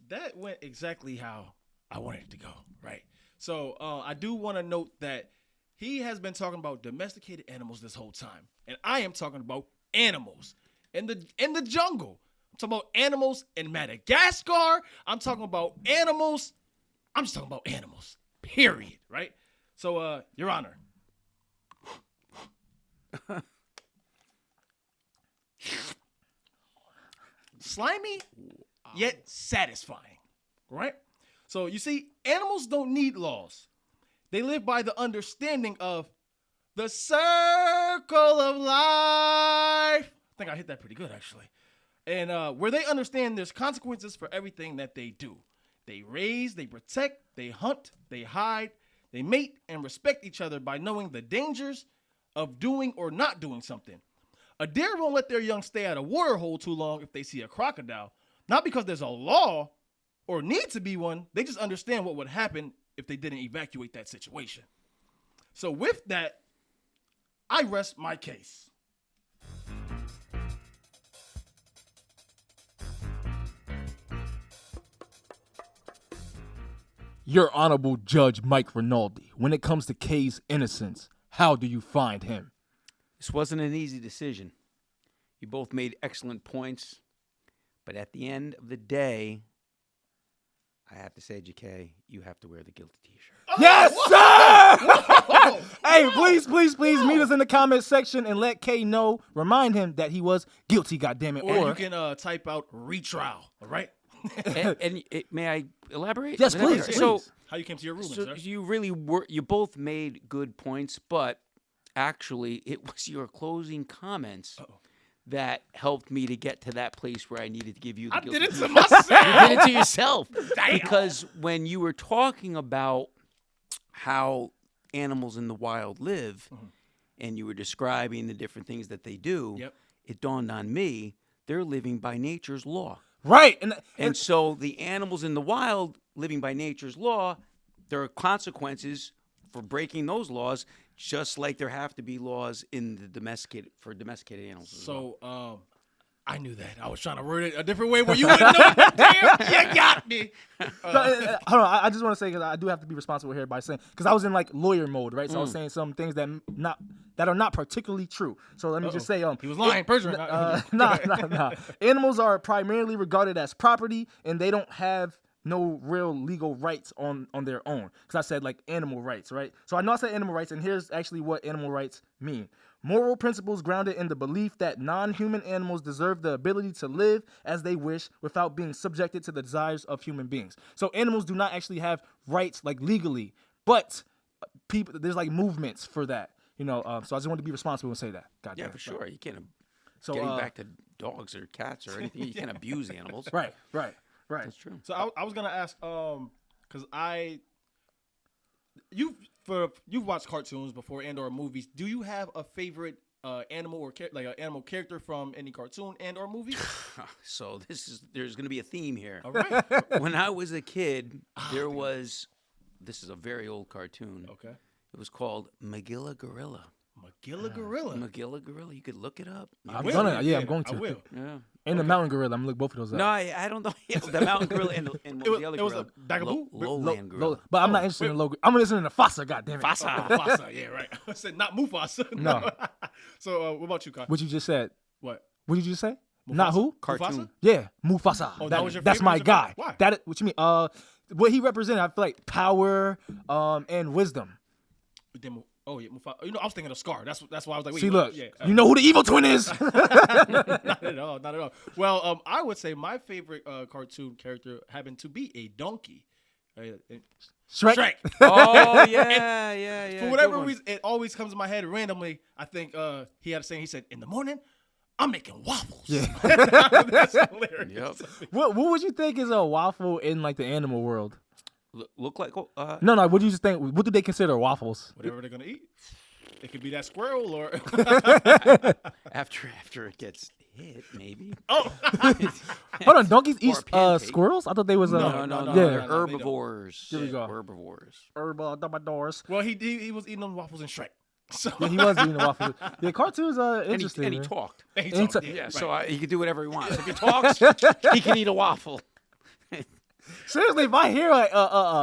That went exactly how I wanted it to go, right? So I do want to note that he has been talking about domesticated animals this whole time, and I am talking about animals in the jungle. I'm talking about animals in Madagascar. I'm talking about animals. I'm just talking about animals. Period. Right? So, Your Honor. Slimy, yet satisfying, right? So you see, animals don't need laws. They live by the understanding of the circle of life. I think I hit that pretty good, actually. And where they understand there's consequences for everything that they do. They raise, they protect, they hunt, they hide, they mate, and respect each other by knowing the dangers of doing or not doing something. A deer won't let their young stay at a water hole too long if they see a crocodile. Not because there's a law or need to be one. They just understand what would happen if they didn't evacuate that situation. So with that, I rest my case. Your Honorable Judge Mike Rinaldi, when it comes to Kay's innocence, how do you find him? This wasn't an easy decision. You both made excellent points, but at the end of the day, I have to say, JK, you have to wear the guilty t-shirt. Yes, sir! Hey, please meet us in the comment section and let Kay know, remind him that he was guilty, goddammit. Or you can type out retrial, all right? May I elaborate? Yes, please. So, How you came to your ruling, so sir? you really were. You both made good points, but actually, it was your closing comments that helped me to get to that place where I needed to give you the I guilty did it to t-shirt. myself. You did it to yourself. Damn. Because when you were talking about how animals in the wild live, and you were describing the different things that they do, Yep. it dawned on me they're living by nature's law. Right. And so the animals in the wild living by nature's law, there are consequences for breaking those laws, just like there have to be laws in the domesticated animals. As well. So, I knew that. I was trying to word it a different way where you wouldn't know. Damn, you got me. Hold on, I just want to say because I do have to be responsible here by saying because I was in like lawyer mode, right? So I was saying some things that are not particularly true. So let me just say, He was lying, perjuring. Nah. Animals are primarily regarded as property, and they don't have no real legal rights on their own. Because I said like animal rights, right? So I know I said animal rights, and here's actually what animal rights mean. Moral principles grounded in the belief that non-human animals deserve the ability to live as they wish without being subjected to the desires of human beings. So animals do not actually have rights like legally, but people there's like movements for that. So I just wanted to be responsible and say that. God Yeah, damn. for sure. You can't. So Getting back to dogs or cats or anything, you can't abuse animals. Right. That's true. So I was gonna ask, because you've watched cartoons before and or movies. Do you have a favorite animal or like an animal character from any cartoon and or movie? So there's going to be a theme here. All right. When I was a kid, there was. This is a very old cartoon. Okay. It was called Magilla Gorilla. Magilla Gorilla. Magilla Gorilla. You could look it up. I'm will. gonna. Yeah, I'm going to. I will. Yeah. And the mountain gorilla. I'm gonna look both of those up. No, I don't know. The mountain gorilla and the other it was gorilla. a Dagoboo? Lowland gorilla. But I'm not interested in the logo. I'm interested in the Fossa. God damn it. Fossa. Fossa. Yeah, right. I said not Mufasa. No. So what about you, Kai? What you just said. What? What did you just say? Not who? Cartoon. Mufasa? Yeah, Mufasa. Oh, that was your that's favorite? my Was your guy. favorite? Why? That what you mean? What he represented, I feel like power, and wisdom. Oh yeah, Mufasa. I was thinking of Scar. That's why I was like, wait. See, wait, look, yeah, you know who the evil twin is. not at all. Not at all. Well, I would say my favorite cartoon character happened to be a donkey. Shrek. Oh yeah. For whatever reason, it always comes to my head randomly. I think he had a saying. He said, "In the morning, I'm making waffles." Yeah. That's hilarious. Yep. What would you think is a waffle in like the animal world? Look like. No. What do you just think? What do they consider waffles? Whatever they're gonna eat. It could be that squirrel or. After it gets hit, maybe. Oh. Hold on, donkeys eat a pancake. squirrels? I thought they was No, yeah. They're herbivores. Here we go. Herbivores. Herbivores. Well, he was eating them waffles in Shrek. So Yeah, he was eating the waffles. Yeah, cartoons are interesting. And he man. talked. he And talked, he Yeah, right. so he can do whatever he wants. If he talks, he can eat a waffle. Seriously, if I hear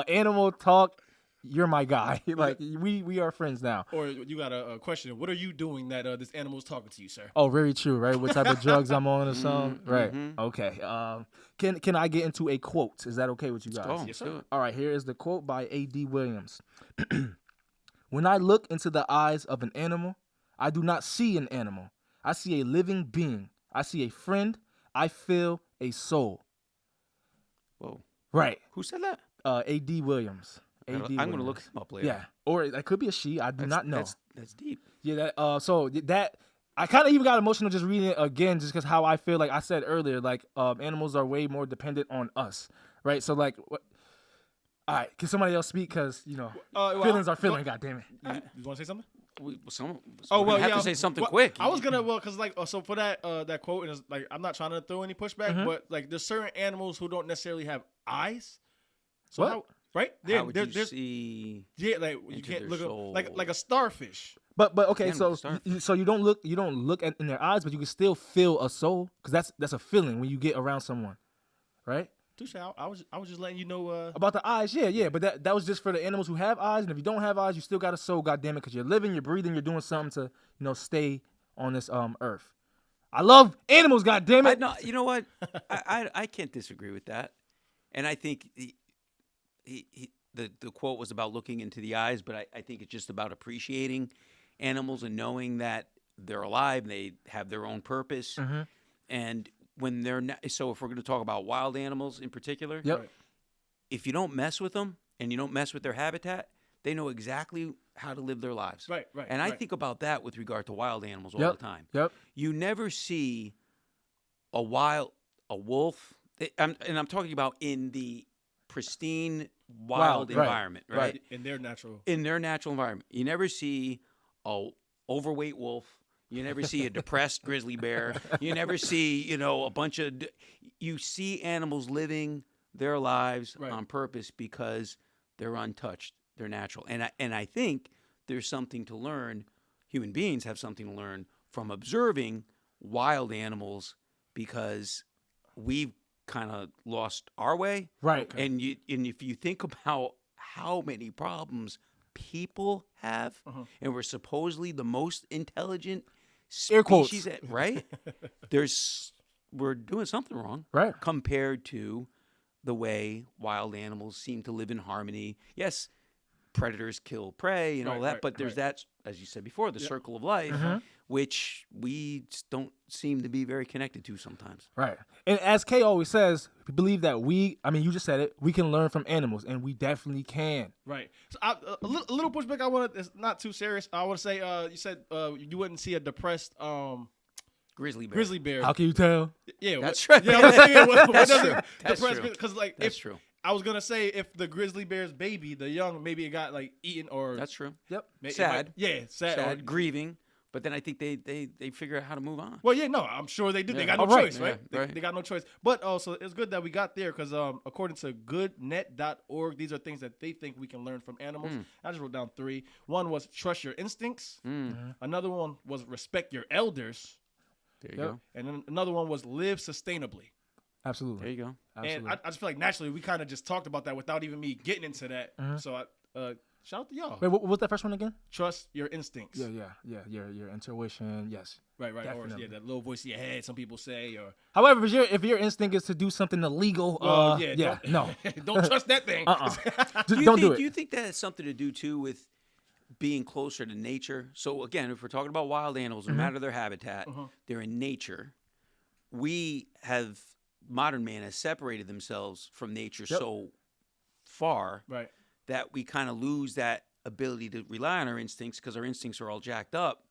animal talk, you're my guy. Like we are friends now. Or you got a question. What are you doing that this animal is talking to you, sir? Oh, very true, right? What type of drugs I'm on or something? Right. Mm-hmm. Okay. Can I get into a quote? Is that okay with you guys? Oh, Yes, do sir. it. All right, here is the quote by A.D. Williams. When I look into the eyes of an animal, I do not see an animal. I see a living being. I see a friend. I feel a soul. Whoa. Right. Who said that? A.D. Williams. I'm A.D. going to Williams. look him up later. Yeah. Or that could be a she. I do not know. That's deep. Yeah, that I kind of even got emotional just reading it again, just because how I feel. Like I said earlier, like animals are way more dependent on us, right? So like, all right, can somebody else speak? Because feelings are feeling. God damn it. You want to say something? We Yeah. have to say something well, quick. I was gonna because so for that quote, and it's like I'm not trying to throw any pushback, but like there's certain animals who don't necessarily have eyes. So What? how, right? How would you there's- see? Yeah, like you into can't their look soul? like a starfish. But okay, Animal so starfish. so you don't look at in their eyes, but you can still feel a soul, because that's a feeling when you get around someone, right? Touche. I was just letting you know. About the eyes, yeah, but that was just for the animals who have eyes, and if you don't have eyes, you still got a soul, goddamn it, because you're living, you're breathing, you're doing something to stay on this earth. I love animals, goddamn it. No, you know what? I can't disagree with that, and I think the quote was about looking into the eyes, but I think it's just about appreciating animals and knowing that they're alive, and they have their own purpose, and when they're so if we're going to talk about wild animals in particular, Yep. if you don't mess with them and you don't mess with their habitat, they know exactly how to live their lives. Right. And I right. think about that with regard to wild animals all Yep. the time. Yep. You never see a wolf, and I'm talking about in the pristine wild right, environment, right? in their natural. In their natural environment. You never see a overweight wolf. You never see a depressed grizzly bear. You never see, a bunch of. You see animals living their lives Right. on purpose because they're untouched. They're natural. And I think there's something to learn. Human beings have something to learn from observing wild animals because we've kind of lost our way. Right. And if you think about how many problems people have, and we're supposedly the most intelligent Air quotes. species, right? We're doing something wrong, Right. compared to the way wild animals seem to live in harmony. Yes, predators kill prey and all that, but there's that, as you said before, the circle of life, which we just don't seem to be very connected to sometimes. Right. And as Kay always says, we believe that you just said it, we can learn from animals, and we definitely can. Right. So a little pushback I want to, it's not too serious. I want to say, you said you wouldn't see a depressed Grizzly bear. grizzly bear. How can you tell? Yeah, That's what, right. Yeah, I was saying, what That's does true. it That's depress true. because like That's if true. I was gonna say if the grizzly bear's baby, the young, maybe it got like eaten or That's true. Yep. Sad. sad. Sad, grieving, but then I think they figure out how to move on. Well, yeah, no, I'm sure they do. They Yeah. got no Oh, right. choice, right? Yeah, right. They got no choice. But also, it's good that we got there because according to goodnet.org, these are things that they think we can learn from animals. I just wrote down 3. One was trust your instincts. Another one was respect your elders. There you go. And then another one was live sustainably. Absolutely. There you go. Absolutely. And I just feel like naturally we kind of just talked about that without even me getting into that. So shout out to y'all. Wait, what was that first one again? Trust your instincts. Yeah. Your intuition, yes. Right. Or Definitely. that little voice in your head. Some people say, or However, if your instinct is to do something illegal, no. don't trust that thing. Just don't do it. Do you think that has something to do too with being closer to nature? So again, if we're talking about wild animals, no matter their habitat, they're in nature. Modern man has separated themselves from nature so far Right. that we kind of lose that ability to rely on our instincts because our instincts are all jacked up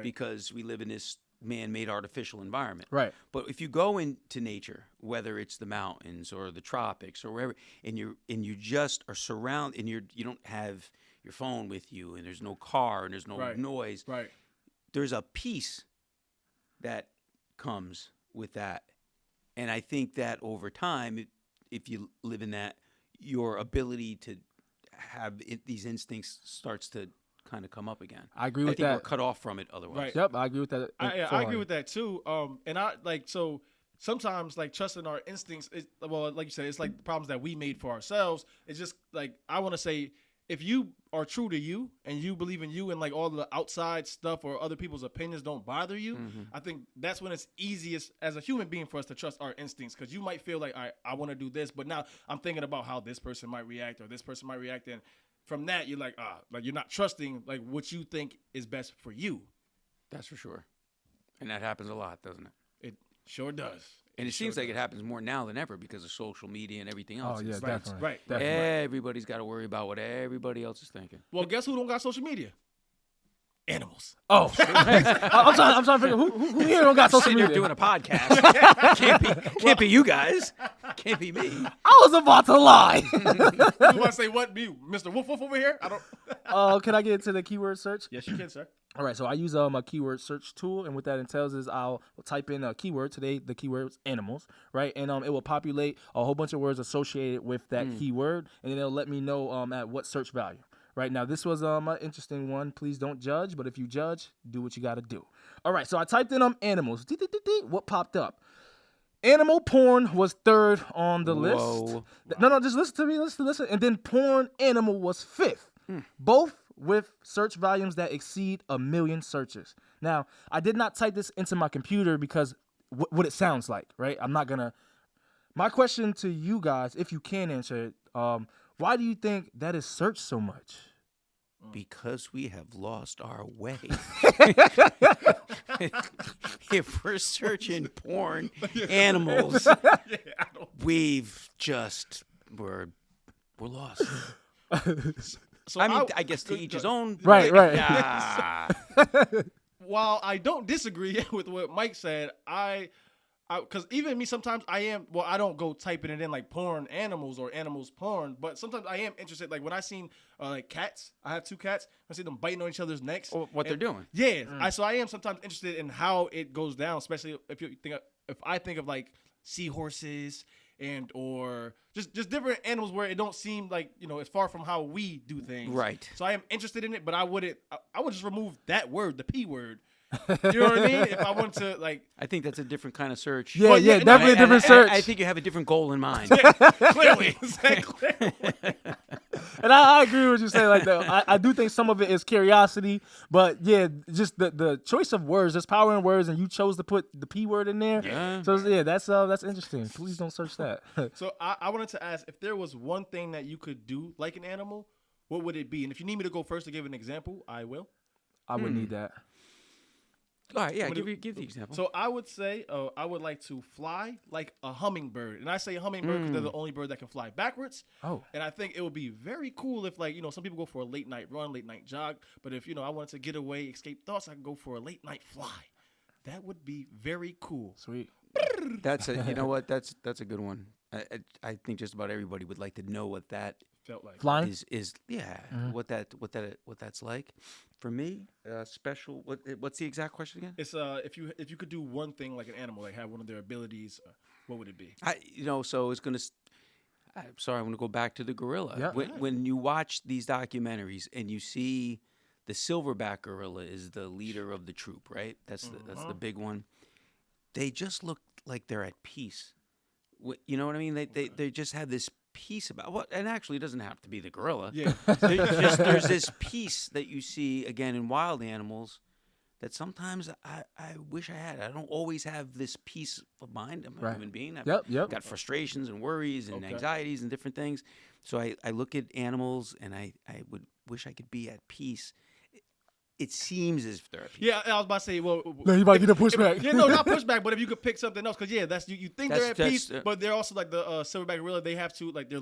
because we live in this man-made artificial environment. Right. But if you go into nature, whether it's the mountains or the tropics or wherever, and you just are surrounded, and you don't have your phone with you, and there's no car, and there's no noise. Right. There's a peace that comes with that, and I think that over time, if you live in that, your ability to have these instincts starts to kind of come up again. I agree with think that. we're cut off from it otherwise. Right. Yep, I agree with that. I agree with that too. And I like so sometimes like trusting our instincts is, well, like you said, it's like problems that we made for ourselves. It's just like I want to say if you are true to you and you believe in you and like all the outside stuff or other people's opinions don't bother you, I think that's when it's easiest as a human being for us to trust our instincts because you might feel like I want to do this, but now I'm thinking about how this person might react or this person might react, and from that you're like like you're not trusting like what you think is best for you. That's for sure. And that happens a lot, doesn't it? It sure does. And it seems like it happens more now than ever because of social media and everything Oh else. yeah, It's definitely. right. Definitely. Everybody's got to worry about what everybody else is thinking. Well, guess who don't got social media? Animals. Oh, I'm trying to figure who here don't got social Sitting media. there doing a podcast. Can't be you guys. Can't be me. I was about to lie. You want to say what? Me, Mr. Woof Woof over here? I don't. Can I get into the keyword search? Yes, you can, sir. All right, so I use a keyword search tool, and what that entails is I'll type in a keyword. Today, the keyword is animals, right? And it will populate a whole bunch of words associated with that keyword, and then it'll let me know at what search value. Right now, this was an interesting one. Please don't judge, but if you judge, do what you got to do. All right, so I typed in animals. What popped up? Animal porn was 3rd on the list. Whoa. No, just listen to me. Listen. And then porn animal was 5th. Both with search volumes that exceed 1 million searches. Now, I did not type this into my computer because what it sounds like, right? I'm not going to. My question to you guys, if you can answer it, why do you think that is searched so much? Because we have lost our way. If we're searching porn animals, we're lost. So I guess to each his own. Right. Yeah. While I don't disagree with what Mike said, because even me sometimes I don't go typing it in like porn animals or animals porn, but sometimes I am interested. Like when I seen like cats, I have 2 cats. I see them biting on each other's necks. Or what they're doing. Yeah, so I am sometimes interested in how it goes down, especially if I think of like seahorses and or just different animals where it don't seem like it's far from how we do things. Right. So I am interested in it, but I would just remove that word, the P word. You know what I mean? If I want to I think that's a different kind of search. Yeah, definitely a different search. I think you have a different goal in mind. clearly. And I agree with what you say. Like, I do think some of it is curiosity, but yeah, just the choice of words. There's power in words, and you chose to put the P word in there. Yeah. So yeah, that's interesting. Please don't search that. So I wanted to ask if there was one thing that you could do like an animal, what would it be? And if you need me to go first to give an example, I will. I would need that. All right, yeah, give the example. So I would say I would like to fly like a hummingbird. And I say hummingbird because they're the only bird that can fly backwards. Oh. And I think it would be very cool if some people go for a late night run, late night jog. But if, I wanted to get away, escape thoughts, I could go for a late night fly. That would be very cool. Sweet. That's you know what? That's a good one. I think just about everybody would like to know what that Felt like Flying? is what that's like. For me, special. What's the exact question again? It's if you could do one thing like an animal, like have one of their abilities, what would it be? So it's gonna. I'm sorry, I'm gonna go back to the gorilla. Yeah. When you watch these documentaries and you see the silverback gorilla is the leader of the troop, right? That's the big one. They just look like they're at peace. You know what I mean? They just have this peace about what, and actually it doesn't have to be the gorilla. Yeah. There's this peace that you see again in wild animals that sometimes I wish I had. I don't always have this peace of mind. I'm a human being. I've got frustrations and worries and anxieties and different things. So I look at animals and I would wish I could be at peace. It seems as if they're at peace. Yeah, I was about to say, well, No, you might get a pushback. Yeah, no, not pushback, but if you could pick something else, because that's you think they're at That's- peace, but they're also like the silverback gorilla. They have to they're the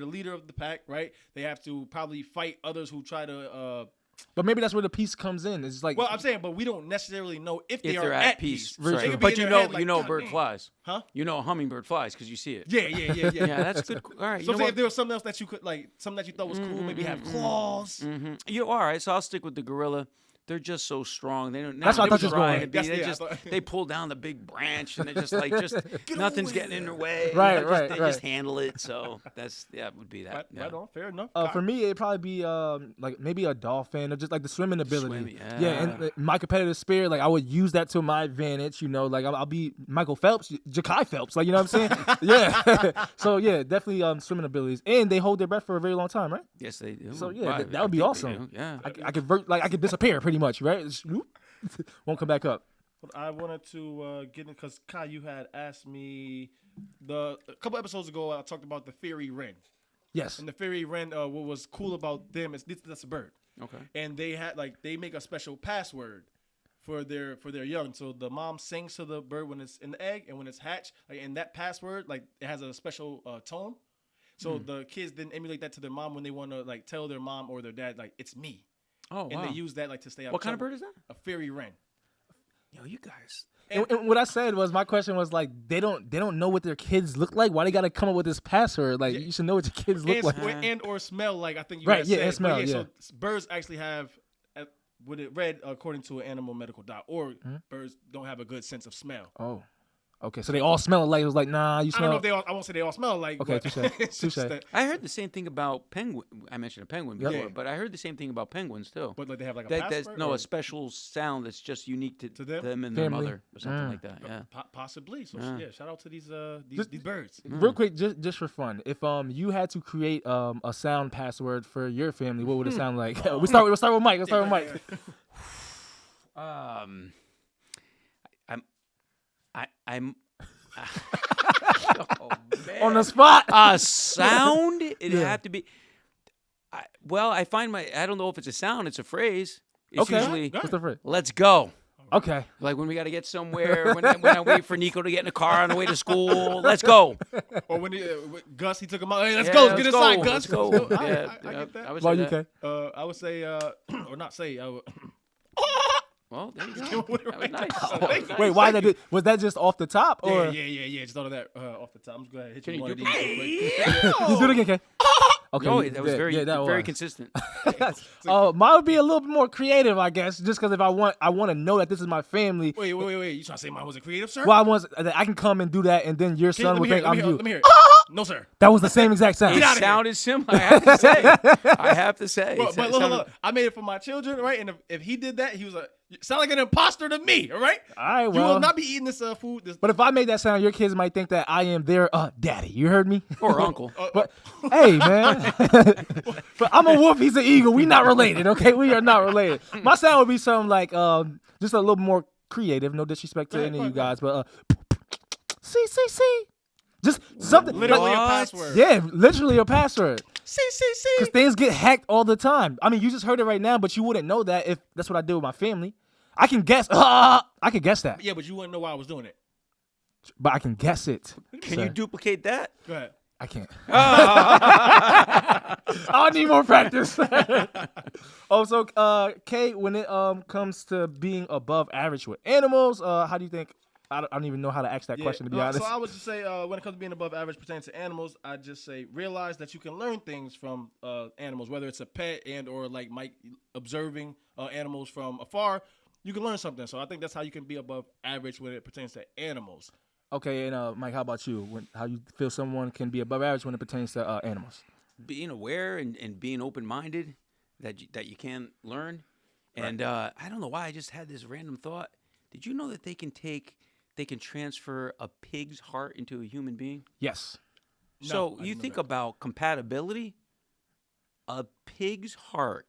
leader of the pack, right? They have to probably fight others who try to. But maybe that's where the peace comes in. It's like, Well, I'm saying, but we don't necessarily know if they they're are at peace. So they Right. could be But in you their know, head like, a "God bird damn." flies. Huh? You know a hummingbird flies because you see it. Yeah. Yeah, that's good. All right. So you know say what? if there was something else that you could something that you thought was cool, maybe have claws. All right. So I'll stick with the gorilla. They're just so strong. They don't. That's what I thought you was trying going. to be. That's- They yeah, I just thought- they pull down the big branch and they just nothing's away getting in their way. Right, They right. just handle it. So it would be that. Right, yeah. right on, fair enough. for me, it'd probably be like maybe a dolphin or just like the swimming ability. Swimming, Yeah, and my competitive spirit, like I would use that to my advantage. Like I'll be Michael Phelps, Ja'Kai Phelps. Like you know what I'm saying? Yeah. So yeah, definitely swimming abilities, and they hold their breath for a very long time, right? Yes, they do. So yeah, Well, that would be I think they awesome. do, yeah. I could disappear pretty much, right? Just, whoop, won't come back up. But I wanted to get in because Kai, you had asked me a couple episodes ago. I talked about the fairy wren, Yes. and the fairy wren. What was cool about them is that's a bird. Okay. And they had they make a special password for their young. So the mom sings to the bird when it's in the egg and when it's hatched. And that password it has a special tone. So the kids then emulate that to their mom when they want to tell their mom or their dad it's me. Oh, And wow. they use that to stay out. What kind of trouble. bird is that? A fairy wren. Yo, you guys. And what I said was my question was they don't know what their kids look like. Why they gotta come up with this password? You should know what your kids look like. Or smell I think you Right, had yeah, said. and smell, But yeah. So birds actually have what it read according to animalmedical.org, birds don't have a good sense of smell. Oh, okay. So they all smell alike. It was like, nah, you I smell. don't know if they all, I won't say they all smell alike. Okay, but touche, it's just touche. that- I heard the same thing about penguin. I mentioned a penguin before, Yeah. but I heard the same thing about penguins too. But they have a There's password? a or special sound that's just unique to them? and their Family. mother or something like that. Yeah. Possibly. So Yeah. shout out to these birds. Real quick, just for fun, if you had to create a sound password for your family, what would it sound like? We'll start with Mike. Let's start with Mike. I'm oh, man. On the spot. A sound? It'd Yeah. have to be. I find I don't know if it's a sound, it's a phrase. It's Okay. usually, What's the phrase? let's go. Okay. Like when we got to get somewhere, when I wait for Nico to get in the car on the way to school, let's go. Or when with Gus, he took him out. Hey, let's Yeah, go. let's Get inside, go. Gus. Let's go. I Yeah, get that. I would Why say you that. okay? I would say, or not say. Well, there you go. That was nice. Thank you. Wait, why was that just off the top or Yeah. Just thought of that off the top. I'm just going to hit Can you you one of do- these real quick. you do it again, Kay? Okay, No, that was very that very was. consistent. Mine would be a little bit more creative, I guess, just because if I want to know that this is my family. Wait. You trying to say mine wasn't creative, sir? Well, I can come and do that, and then your son Let will me hear think it. I'm you. Let me hear it. No, sir. That was the same exact sound. It outta here. sounded similar. I have to say. I have to say. But It look, sounded- I made it for my children, right? And if he did that, he was like, "You sound like an imposter to me." All right. All right, You well. will not be eating this food. This, But if I made that sound, your kids might think that I am their daddy. You heard me? or uncle. But hey, man. But I'm a wolf. He's an eagle. We not related, okay? We are not related. My sound would be something like just a little more creative. No disrespect to any of you guys, but see. Just something. literally a What? password. Yeah, literally a password. See. Because things get hacked all the time. I mean, you just heard it right now, but you wouldn't know that if that's what I did with my family. I can guess. I can guess that. Yeah, but you wouldn't know why I was doing it. But I can guess it. Can sir. you duplicate that? Go ahead. I can't. I need more practice. So Kay, when it comes to being above average with animals, how do you think? I don't even know how to ask that question, to be honest. So I would just say when it comes to being above average pertaining to animals, I just say realize that you can learn things from animals, whether it's a pet and or like Mike observing animals from afar. You can learn something. So I think that's how you can be above average when it pertains to animals. Okay, and Mike, how about you? How you feel someone can be above average when it pertains to animals? Being aware and being open-minded that you can learn. And I don't know why I just had this random thought. Did you know that they can transfer a pig's heart into a human being? Yes. So I you didn't know think that. about compatibility. A pig's heart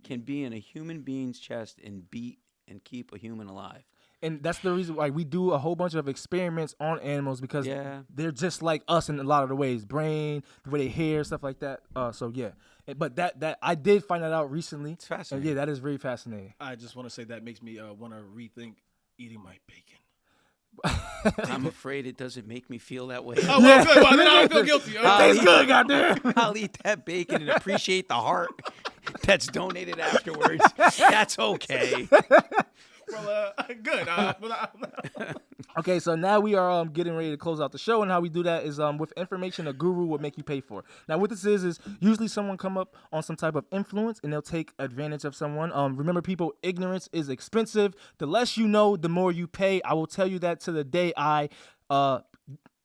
can be in a human being's chest and beat and keep a human alive. And that's the reason why we do a whole bunch of experiments on animals because Yeah. they're just like us in a lot of the ways, brain, the way they hear, stuff like that. So yeah, but that I did find that out recently. It's fascinating. Yeah, that is very fascinating. I just want to say that makes me want to rethink eating my bacon. I'm afraid it doesn't make me feel that way. Oh, well, good. Well, then I don't feel guilty. Tastes good, goddamn. I'll eat that bacon and appreciate the heart that's donated afterwards. That's okay. Well, good. Okay, so now we are getting ready to close out the show, and how we do that is with information a guru will make you pay for. Now, what this is usually someone come up on some type of influence, and they'll take advantage of someone. Remember, people, ignorance is expensive. The less you know, the more you pay. I will tell you that to the day I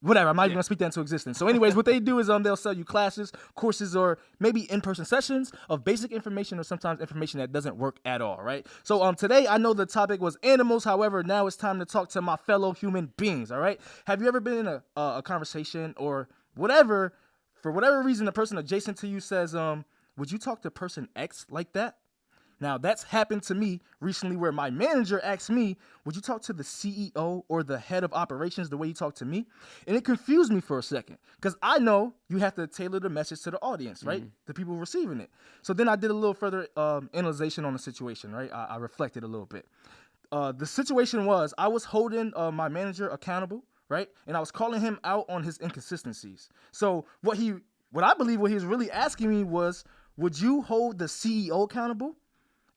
whatever, I'm not even gonna speak that into existence. So anyways, what they do is they'll sell you classes, courses, or maybe in-person sessions of basic information or sometimes information that doesn't work at all, right? So today I know the topic was animals. However, now it's time to talk to my fellow human beings, all right? Have you ever been in a conversation or whatever, for whatever reason, the person adjacent to you says, would you talk to person X like that? Now, that's happened to me recently where my manager asked me, would you talk to the CEO or the head of operations the way you talk to me? And it confused me for a second because I know you have to tailor the message to the audience, right? The people receiving it. So then I did a little further analyzation on the situation, right? I reflected a little bit. The situation was I was holding my manager accountable, right? And I was calling him out on his inconsistencies. So what he was really asking me was, would you hold the CEO accountable?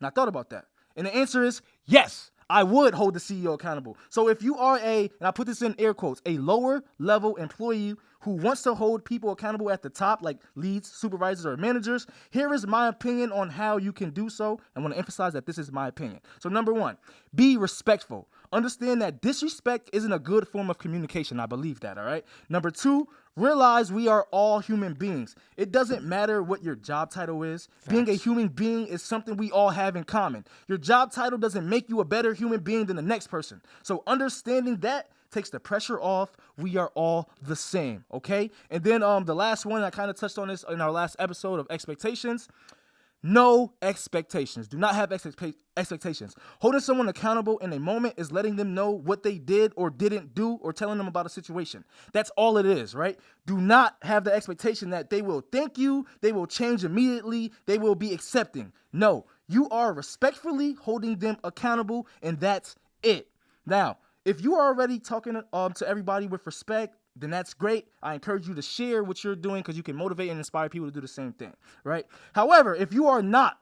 And I thought about that. And the answer is yes, I would hold the CEO accountable. So if you are and I put this in air quotes, a lower level employee who wants to hold people accountable at the top, like leads, supervisors, or managers, here is my opinion on how you can do so. I want to emphasize that this is my opinion. So number one, be respectful. Understand that disrespect isn't a good form of communication. I believe that, all right? Number two, realize we are all human beings. It doesn't matter what your job title is. Facts. Being a human being is something we all have in common. Your job title doesn't make you a better human being than the next person. So understanding that takes the pressure off. We are all the same, okay? And then the last one, I kind of touched on this in our last episode of expectations. No expectations. Do not have expectations. Holding someone accountable in a moment is letting them know what they did or didn't do or telling them about a situation. That's all it is, right? Do not have the expectation that they will thank you, they will change immediately, they will be accepting. No, you are respectfully holding them accountable, and that's it. Now, if you are already talking to everybody with respect, then that's great. I encourage you to share what you're doing because you can motivate and inspire people to do the same thing, right? However, if you are not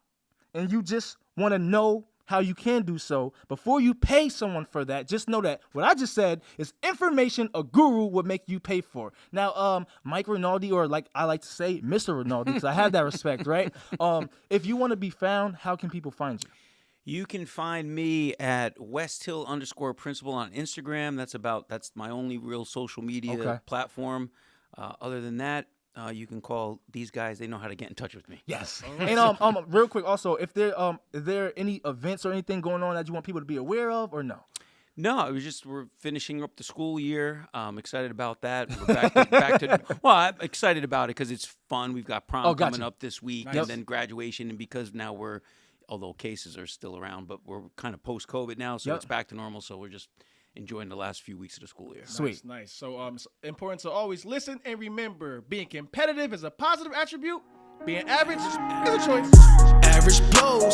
and you just want to know how you can do so. Before you pay someone for that, just know that what I just said is information a guru would make you pay for. Now, Mike Rinaldi, or like I like to say, Mr. Rinaldi, because I have that respect, right? If you want to be found, how can people find you? You can find me at @WestHill_principal on Instagram. That's my only real social media platform. Other than that, you can call these guys. They know how to get in touch with me. Yes. And real quick, also, if there is there any events or anything going on that you want people to be aware of, or no? No, it was we're finishing up the school year. I'm excited about that. We're back to well, I'm excited about it because it's fun. We've got prom coming up this week, and then graduation. And because now although cases are still around, but we're kind of post-COVID now, so it's back to normal. So we're just enjoying the last few weeks of the school year. Sweet. Nice. So it's important to always listen and remember, being competitive is a positive attribute. Being average is a choice. Average blows